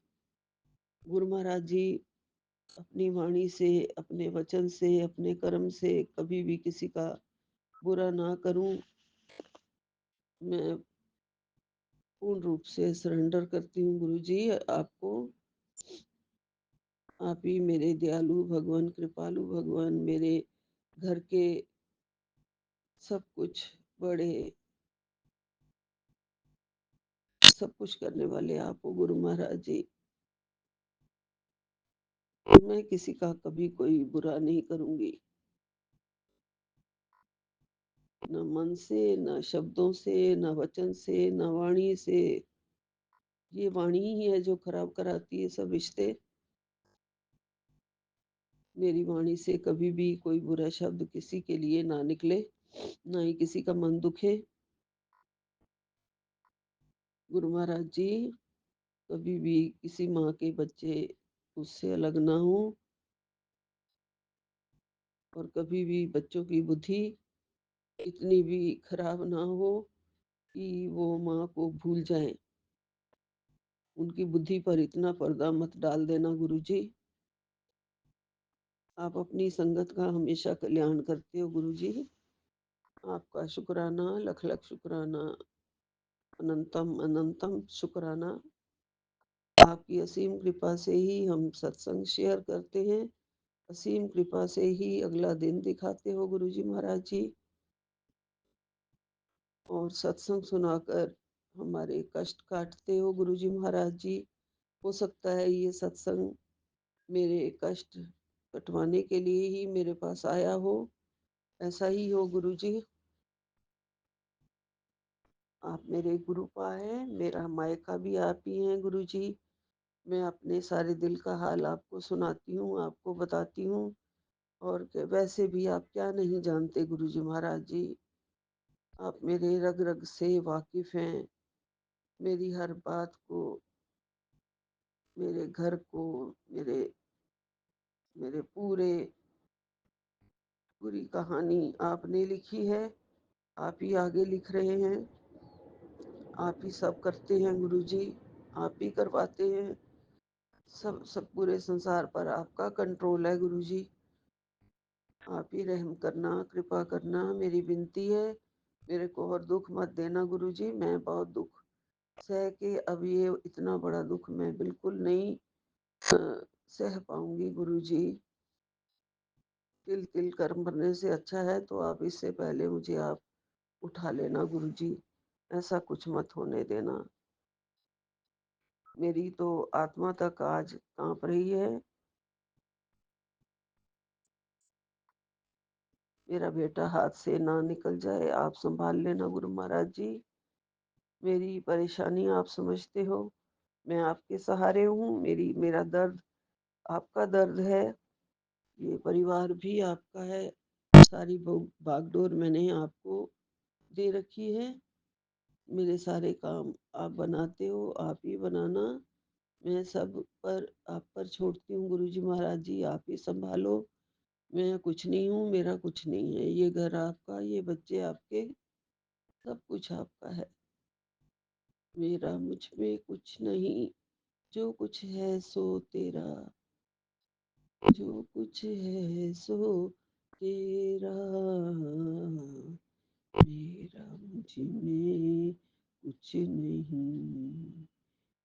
गुरु महाराज जी, अपनी वाणी से, अपने वचन से, अपने कर्म से कभी भी किसी का बुरा ना करूं। मैं पूर्ण रूप से सरेंडर करती हूँ गुरु जी आपको। आप ही मेरे दयालु भगवान, कृपालु भगवान, मेरे घर के सब कुछ बड़े, सब कुछ करने वाले आप हो गुरु महाराज जी। मैं किसी का कभी कोई बुरा नहीं करूंगी, न मन से, न शब्दों से, न वचन से, न वाणी से। ये वाणी ही है जो खराब कराती है सब रिश्ते। मेरी वाणी से कभी भी कोई बुरा शब्द किसी के लिए ना निकले, ना ही किसी का मन दुखे। गुरु महाराज जी, कभी भी किसी माँ के बच्चे उससे अलग ना हो, और कभी भी बच्चों की बुद्धि इतनी भी खराब ना हो कि वो माँ को भूल जाएं। उनकी बुद्धि पर इतना पर्दा मत डाल देना गुरु जी। आप अपनी संगत का हमेशा कल्याण करते हो गुरु जी। आपका शुक्राना, लख लख शुक्राना, अनंतम अनंतम शुक्राना। आपकी असीम कृपा से ही हम सत्संग शेयर करते हैं, असीम कृपा से ही अगला दिन दिखाते हो गुरु जी महाराज जी, और सत्संग सुनाकर हमारे कष्ट काटते हो गुरु जी महाराज जी। हो सकता है ये सत्संग मेरे कष्ट कटवाने के लिए ही मेरे पास आया हो, ऐसा ही हो गुरु जी। आप मेरे गुरुपा हैं, मेरा मायका भी आप ही हैं गुरु जी। मैं अपने सारे दिल का हाल आपको सुनाती हूँ, आपको बताती हूँ, और वैसे भी आप क्या नहीं जानते गुरुजी महाराज जी, आप मेरे रग रग से वाकिफ हैं, मेरी हर बात को, मेरे घर को, मेरे मेरे पूरी कहानी आपने लिखी है, आप ही आगे लिख रहे हैं, आप ही सब करते हैं गुरुजी, आप ही करवाते हैं, सब पूरे संसार पर आपका कंट्रोल है गुरुजी, आप ही रहम करना, कृपा करना, मेरी विनती है, मेरे को और दुख मत देना गुरुजी। मैं बहुत दुख सह के अब ये इतना बड़ा दुख मैं बिल्कुल नहीं सह पाऊंगी गुरुजी। तिल तिल कर मरने से अच्छा है, तो आप इससे पहले मुझे आप उठा लेना गुरुजी, ऐसा कुछ मत होने देना। मेरी तो आत्मा तक आज कांप रही है। मेरा बेटा हाथ से ना निकल जाए, आप संभाल लेना गुरु महाराज जी। मेरी परेशानी आप समझते हो, मैं आपके सहारे हूँ, मेरा दर्द आपका दर्द है, ये परिवार भी आपका है, सारी भागदौड़ मैंने आपको दे रखी है, मेरे सारे काम आप बनाते हो, आप ही बनाना, मैं सब पर आप पर छोड़ती हूँ गुरुजी महाराज जी, आप ही संभालो। मैं कुछ नहीं हूँ, मेरा कुछ नहीं है, ये घर आपका, ये बच्चे आपके, सब कुछ आपका है, मेरा मुझ में कुछ नहीं, जो कुछ है सो तेरा, जो कुछ है सो तेरा, मेरा मुझ में कुछ नहीं,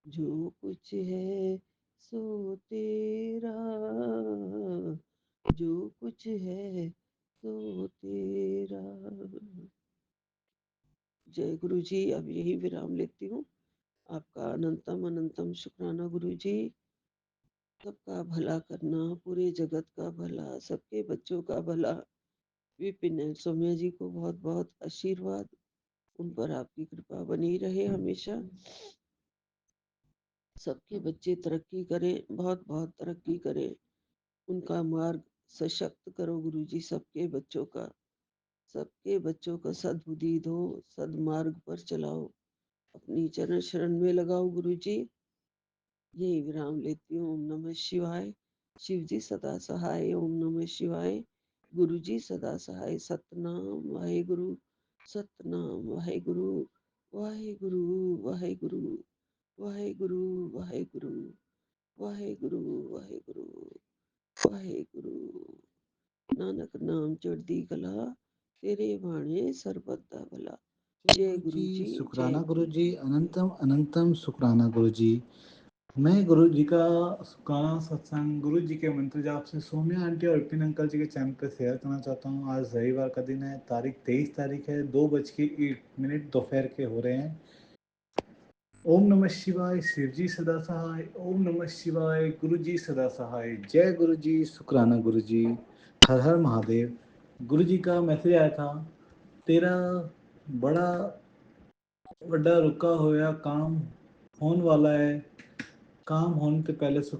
जो कुछ है सो तेरा, जो कुछ है सो तेरा। जय गुरु जी। अब यही विराम लेती हूँ। आपका अनंतम अनंतम शुक्राना गुरु जी। सबका भला करना, पूरे जगत का भला, सबके बच्चों का भला। विपिन एंड सौम्या जी को बहुत बहुत आशीर्वाद, उन पर आपकी कृपा बनी रहे हमेशा। सबके बच्चे तरक्की करें, बहुत बहुत तरक्की करें, उनका मार्ग सशक्त करो गुरु जी, सबके बच्चों का सद्बुद्धि दो, सदमार्ग पर चलाओ, अपनी चरण शरण में लगाओ गुरु जी। यही विराम लेती हूँ। ओम नमः शिवाय। शिव जी सदा सहाय। ओम नमः शिवाय। गुरु जी सदा सहाय। सतनाम वाहे गुरु, सतनाम वाहे गुरु, वाहे गुरु, वाहे गुरु, वाहे गुरु, वाहे गुरु, वाहे गुरु, वाहे गुरु, वाहे गुरु। नानक नाम चढ़दी कला, तेरे बाणे सरबत दा भला। जय गुरु गुरु जी, जी, जय शुक्राना गुरु गुरु जी, जी। अनंतम अनंतम शुक्राना गुरु जी। मैं गुरु जी का शुक्राना सत्संग गुरु जी के मंत्र जाप से सौम्या आंटी और विपिन अंकल जी के चैनल पे शेयर करना चाहता हूँ। आज रविवार का दिन है, तारीख 23 तारीख है, 2:08 दोपहर के हो रहे हैं। ओम नमः शिवाय। शिव जी सदा सहाय। ओम नमः शिवाय। गुरु जी सदा सहाय। जय गुरु जी, शुक्राना गुरु जी। हर हर महादेव। गुरु जी का मैसेज आया था, तेरा बड़ा बड़ा रुका होया काम होने वाला है, काम होने से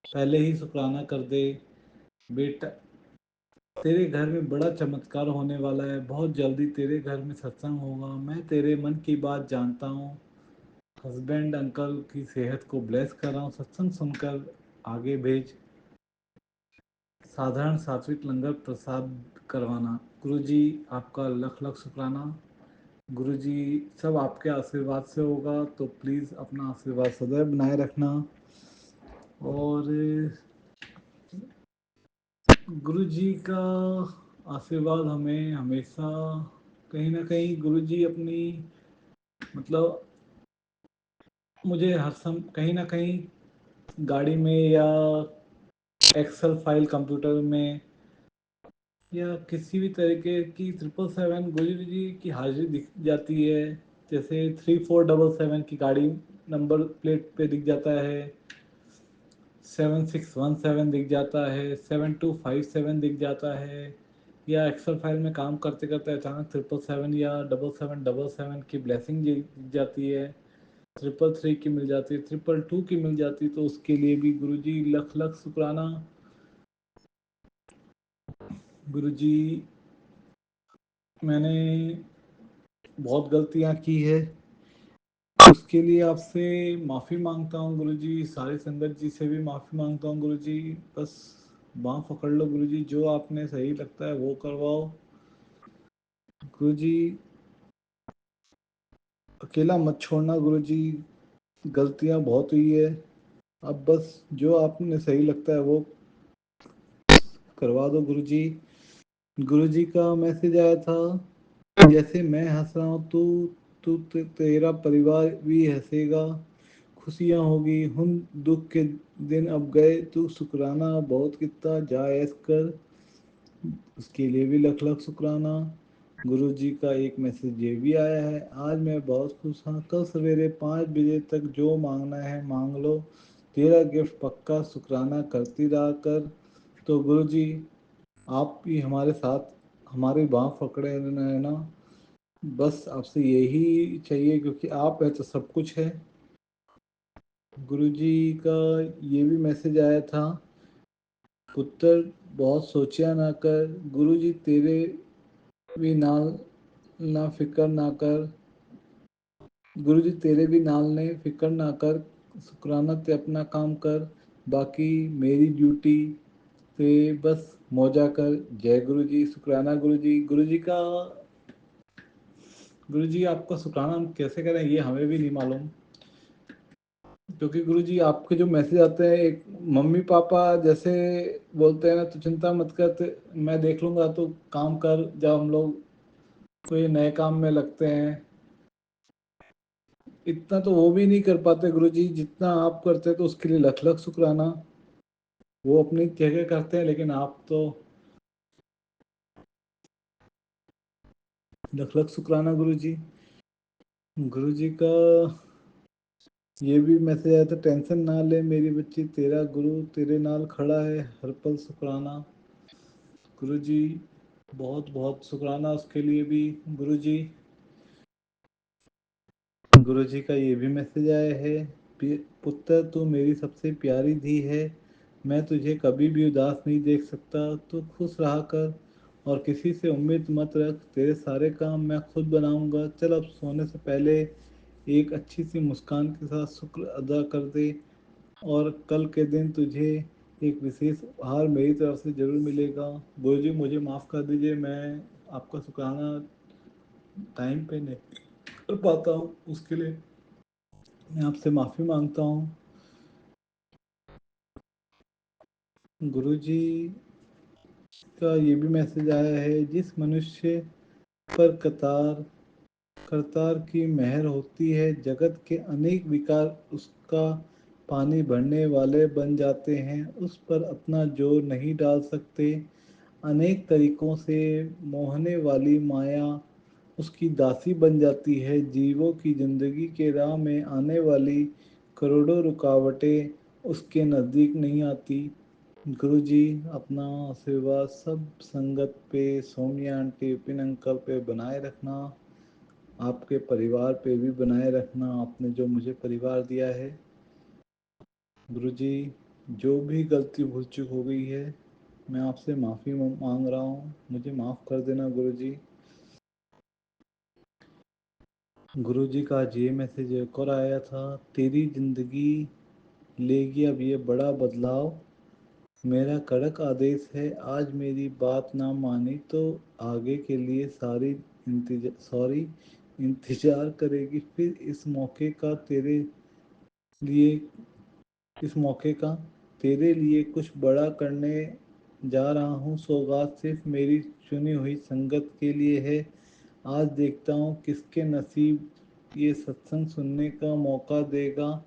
पहले ही शुक्राना कर दे बेटा। तेरे घर में बड़ा चमत्कार होने वाला है, बहुत जल्दी तेरे घर में सत्संग होगा। मैं तेरे मन की बात जानता हूँ। हस्बैंड अंकल की सेहत को ब्लेस कर रहा हूँ, सत्संग सुनकर आगे भेज। साधारण सात्विक लंगर प्रसाद करवाना। गुरुजी आपका लख लख शुक्राना। गुरुजी सब आपके आशीर्वाद से होगा, तो प्लीज़ अपना आशीर्वाद सदैव बनाए रखना। और गुरुजी का आशीर्वाद हमें हमेशा कहीं ना कहीं गुरुजी अपनी मतलब मुझे हर कहीं ना कहीं गाड़ी में या एक्सेल फाइल कंप्यूटर में या किसी भी तरीके की 777 गुरु जी की हाजिरी दिख जाती है। जैसे 3477 की गाड़ी नंबर प्लेट पे दिख जाता है, 7617 दिख जाता है, 7257 दिख जाता है, या एक्सेल फाइल में काम करते करते अचानक 777 या 7777 की ब्लेसिंग दिख जाती है, 333 की मिल जाती है, 222 की मिल जाती है, तो उसके लिए भी गुरुजी लख लख शुक्राना। गुरुजी, मैंने बहुत गलतियां की है, उसके लिए आपसे माफ़ी मांगता हूँ गुरुजी। सारी संगत जी से भी माफ़ी मांगता हूँ गुरुजी। बस बाँह पकड़ लो गुरुजी, जो आपने सही लगता है वो करवाओ गुरुजी। अकेला मत छोड़ना गुरुजी, गलतियां बहुत हुई है। अब बस जो आपने सही लगता है वो करवा दो गुरुजी। गुरुजी का मैसेज आया था, जैसे मैं हंस रहा हूँ तेरा परिवार भी हंसेगा, खुशियाँ होगी। हम दुख के दिन अब गए, तू शुक्राना बहुत कितना जा ऐस कर, उसके लिए भी लख लख शुक्राना। गुरु जी का एक मैसेज ये भी आया है, आज मैं बहुत खुश हूँ, कल सवेरे 5 बजे तक जो मांगना है मांग लो, तेरा गिफ्ट पक्का, शुक्राना करती रहा कर। तो गुरु जी, आप भी हमारे साथ हमारी बाँह पकड़े रहना, बस आपसे यही चाहिए, क्योंकि आप है तो सब कुछ है। गुरु जी का ये भी मैसेज आया था, पुत्र बहुत सोचा ना कर, गुरु जी तेरे भी नाल ना फिक्र ना कर, गुरु जी तेरे भी नाल ने फिक्र ना कर, शुक्राना ते अपना काम कर, बाकी मेरी ड्यूटी ते बस मौजा कर। जय गुरु जी। शुक्राना गुरु जी। गुरु जी का, गुरु जी आपका शुक्राना हम कैसे करें ये हमें भी नहीं मालूम, क्योंकि गुरु जी आपके जो मैसेज आते हैं, एक मम्मी पापा जैसे बोलते हैं ना, तो चिंता मत कर, मैं देख लूंगा, तो काम कर। जब हम लोग कोई नए काम में लगते हैं, इतना तो वो भी नहीं कर पाते गुरु जी जितना आप करते, तो उसके लिए लख लख शुक्राना। वो अपनी जगह करते हैं, लेकिन आप तो लख लख शुक्राना गुरु जी। गुरु जी का ये भी मैसेज आया था, टेंशन ना ले मेरी बच्ची, तेरा गुरु तेरे नाल खड़ा है, हर पल शुक्राना। गुरु जी बहुत बहुत शुक्राना उसके लिए भी गुरु जी। गुरु जी का ये भी मैसेज आया है, पुत्र तू मेरी सबसे प्यारी धी है, मैं तुझे कभी भी उदास नहीं देख सकता, तू खुश रहा कर और किसी से उम्मीद मत रख, तेरे सारे काम मैं खुद बनाऊंगा। चल अब सोने से पहले एक अच्छी सी मुस्कान के साथ शुक्र अदा कर दे, और कल के दिन तुझे एक विशेष उपहार मेरी तरफ से जरूर मिलेगा। गुरु जी मुझे माफ़ कर दीजिए, मैं आपका शुक्राना टाइम पे नहीं कर पाता हूँ, उसके लिए मैं आपसे माफ़ी मांगता हूँ। गुरु जी का ये भी मैसेज आया है, जिस मनुष्य पर करतार की मेहर होती है, जगत के अनेक विकार उसका पानी भरने वाले बन जाते हैं, उस पर अपना जोर नहीं डाल सकते। अनेक तरीकों से मोहने वाली माया उसकी दासी बन जाती है, जीवों की जिंदगी के राह में आने वाली करोड़ों रुकावटें उसके नज़दीक नहीं आती। गुरु जी अपना आशीर्वाद सब संगत पे, सोनिया आंटी, विपिन अंकल पे बनाए रखना, आपके परिवार पे भी बनाए रखना, आपने जो मुझे परिवार दिया है। गुरु जी जो भी गलती भूल चूक हो गई है, मैं आपसे माफ़ी मांग रहा हूँ, मुझे माफ़ कर देना गुरु जी। गुरु जी का आज ये मैसेज एक और आया था, तेरी ज़िंदगी लेगी अब ये बड़ा बदलाव, मेरा कड़क आदेश है, आज मेरी बात ना मानी तो आगे के लिए इंतजार करेगी। फिर लिए इस मौके का तेरे लिए कुछ बड़ा करने जा रहा हूँ, सौगात सिर्फ मेरी चुनी हुई संगत के लिए है। आज देखता हूँ किसके नसीब ये सत्संग सुनने का मौका देगा,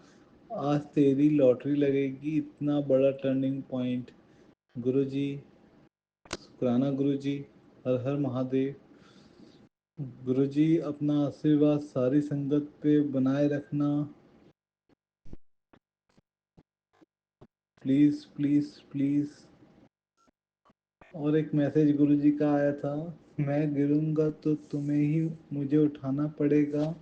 आज तेरी लॉटरी लगेगी, इतना बड़ा टर्निंग पॉइंट। गुरु जी शुक्राना गुरु जी। हर हर महादेव। गुरु जी अपना आशीर्वाद सारी संगत पे बनाए रखना, प्लीज़ प्लीज़ प्लीज़। और एक मैसेज गुरु जी का आया था, मैं गिरूंगा तो तुम्हें ही मुझे उठाना पड़ेगा,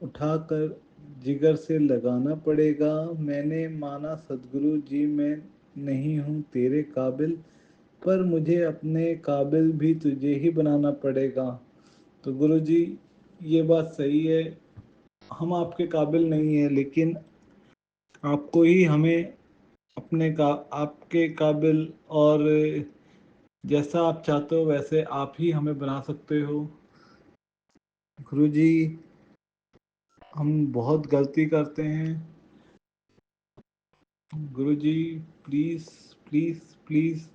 उठाकर जिगर से लगाना पड़ेगा, मैंने माना सदगुरु जी मैं नहीं हूँ तेरे काबिल, पर मुझे अपने काबिल भी तुझे ही बनाना पड़ेगा। तो गुरु जी, ये बात सही है, हम आपके काबिल नहीं है, लेकिन आपको ही हमें अपने का आपके काबिल और जैसा आप चाहते हो वैसे आप ही हमें बना सकते हो। गुरु जी, हम बहुत गलती करते हैं। गुरु जी, प्लीज प्लीज प्लीज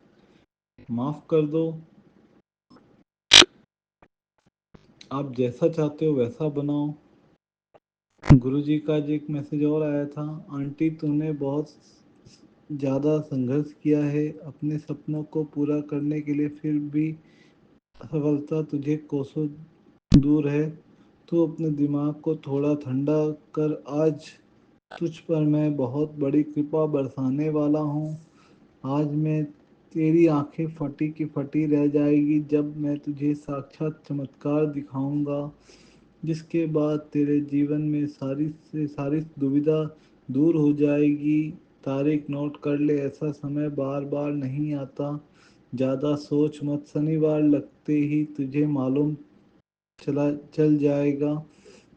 माफ कर दो। आप जैसा चाहते हो वैसा बनाओ। गुरु जी का आज एक मैसेज और आया था, आंटी तूने बहुत ज़्यादा संघर्ष किया है अपने सपनों को पूरा करने के लिए, फिर भी असफलता तुझे कोसों दूर है। तू अपने दिमाग को थोड़ा ठंडा कर, आज तुझ पर मैं बहुत बड़ी कृपा बरसाने वाला हूँ। आज मैं तेरी आंखें फटी की फटी रह जाएगी जब मैं तुझे साक्षात चमत्कार दिखाऊंगा, जिसके बाद तेरे जीवन में सारी से सारी दुविधा दूर हो जाएगी। तारीख नोट कर ले, ऐसा समय बार बार नहीं आता। ज़्यादा सोच मत, शनिवार लगते ही तुझे मालूम चल जाएगा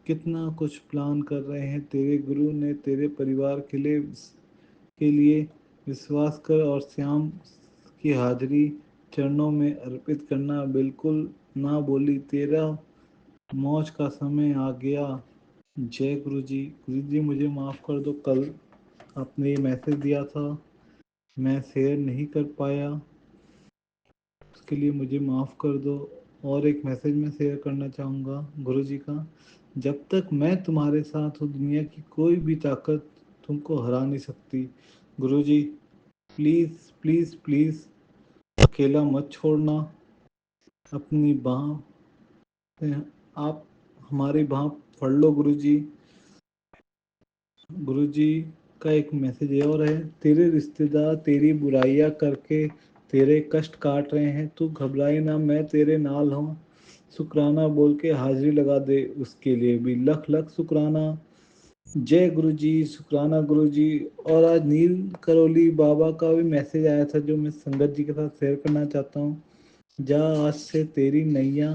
कितना कुछ प्लान कर रहे हैं तेरे गुरु ने तेरे परिवार के लिए। विश्वास कर और श्याम की हाजिरी चरणों में अर्पित करना, बिल्कुल ना बोली, तेरा मौज का समय आ गया। जय गुरु जी। गुरु जी, मुझे माफ़ कर दो, कल आपने ये मैसेज दिया था, मैं शेयर नहीं कर पाया, उसके लिए मुझे माफ़ कर दो। और एक मैसेज मैं शेयर करना चाहूँगा गुरु जी का, जब तक मैं तुम्हारे साथ हूँ दुनिया की कोई भी ताकत तुमको हरा नहीं सकती। गुरु जी, प्लीज़ प्लीज़ प्लीज़ अकेला मत छोड़ना। अपनी बाह आप हमारी बाह पढ़ लो गुरु जी। गुरु जी का एक मैसेज ये और है, तेरे रिश्तेदार तेरी बुराइयां करके तेरे कष्ट काट रहे हैं, तू घबराए ना, मैं तेरे नाल हूँ। शुक्राना बोल के हाजिरी लगा दे, उसके लिए भी लख लख शुक्राना। जय गुरु जी, शुक्राना गुरु जी। और आज नील करोली बाबा का भी मैसेज आया था जो मैं संगत जी के साथ शेयर करना चाहता हूँ। जा आज से तेरी नैया,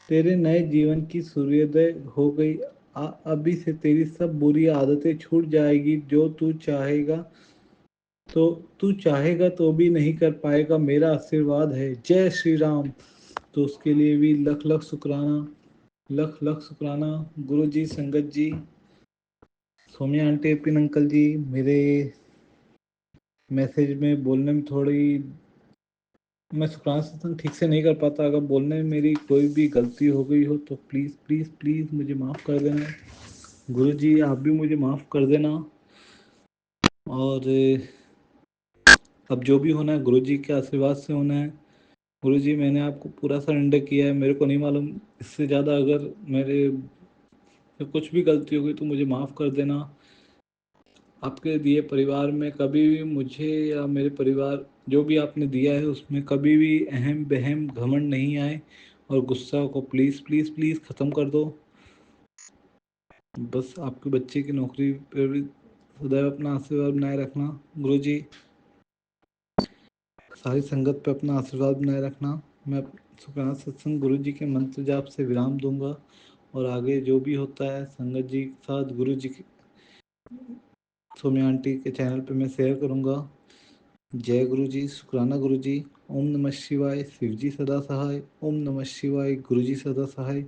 तेरे नए जीवन की सूर्योदय हो गई। अभी से तेरी सब बुरी आदतें छूट जाएगी, जो तू चाहेगा तो भी नहीं कर पाएगा, मेरा आशीर्वाद है। जय श्री राम। तो उसके लिए भी लख लख शुक्राना, लख लख शुक्राना। गुरु जी, संगत जी, सोमिया आंटी, पिन अंकल जी, मेरे मैसेज में बोलने में थोड़ी मैं शुक्राना सत्संग ठीक से नहीं कर पाता, अगर बोलने में मेरी कोई भी गलती हो गई हो तो प्लीज़ प्लीज़ प्लीज़ मुझे माफ़ कर देना। गुरु जी, आप भी मुझे माफ़ कर देना। और अब जो भी होना है गुरु जी के आशीर्वाद से होना है। गुरु जी, मैंने आपको पूरा सरेंडर किया है, मेरे को नहीं मालूम इससे ज़्यादा अगर मेरे से कुछ भी गलती हो गई तो मुझे माफ़ कर देना। आपके दिए परिवार में कभी भी मुझे या मेरे परिवार जो भी आपने दिया है उसमें कभी भी अहम बहम घमंड नहीं आए, और गुस्सा को प्लीज़ प्लीज़ प्लीज़ ख़त्म कर दो। बस आपके बच्चे की नौकरी पर भी सदैव अपना आशीर्वाद बनाए रखना। गुरु जी, सारी संगत पे अपना आशीर्वाद बनाए रखना। मैं सुखनाथ सत्संग गुरु जी के मंत्र जाप से विराम दूंगा, और आगे जो भी होता है संगत जी के साथ गुरु जी के सोम्या आंटी के चैनल पे मैं शेयर करूंगा। जय गुरु जी, शुक्राना गुरु जी। ओम नमः शिवाय। शिव जी सदा सहाय। ओम नमः शिवाय। गुरु जी सदा सहाय।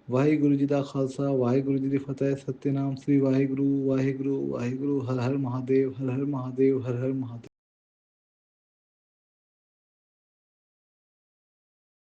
वाहिगुरु जी का खालसा, वाहिगुरु जी की फतेह। सत्यनाम श्री वाहिगुरु वाहिगुरु वाहिगुरु। हर हर महादेव, हर हर महादेव, हर हर महादेव।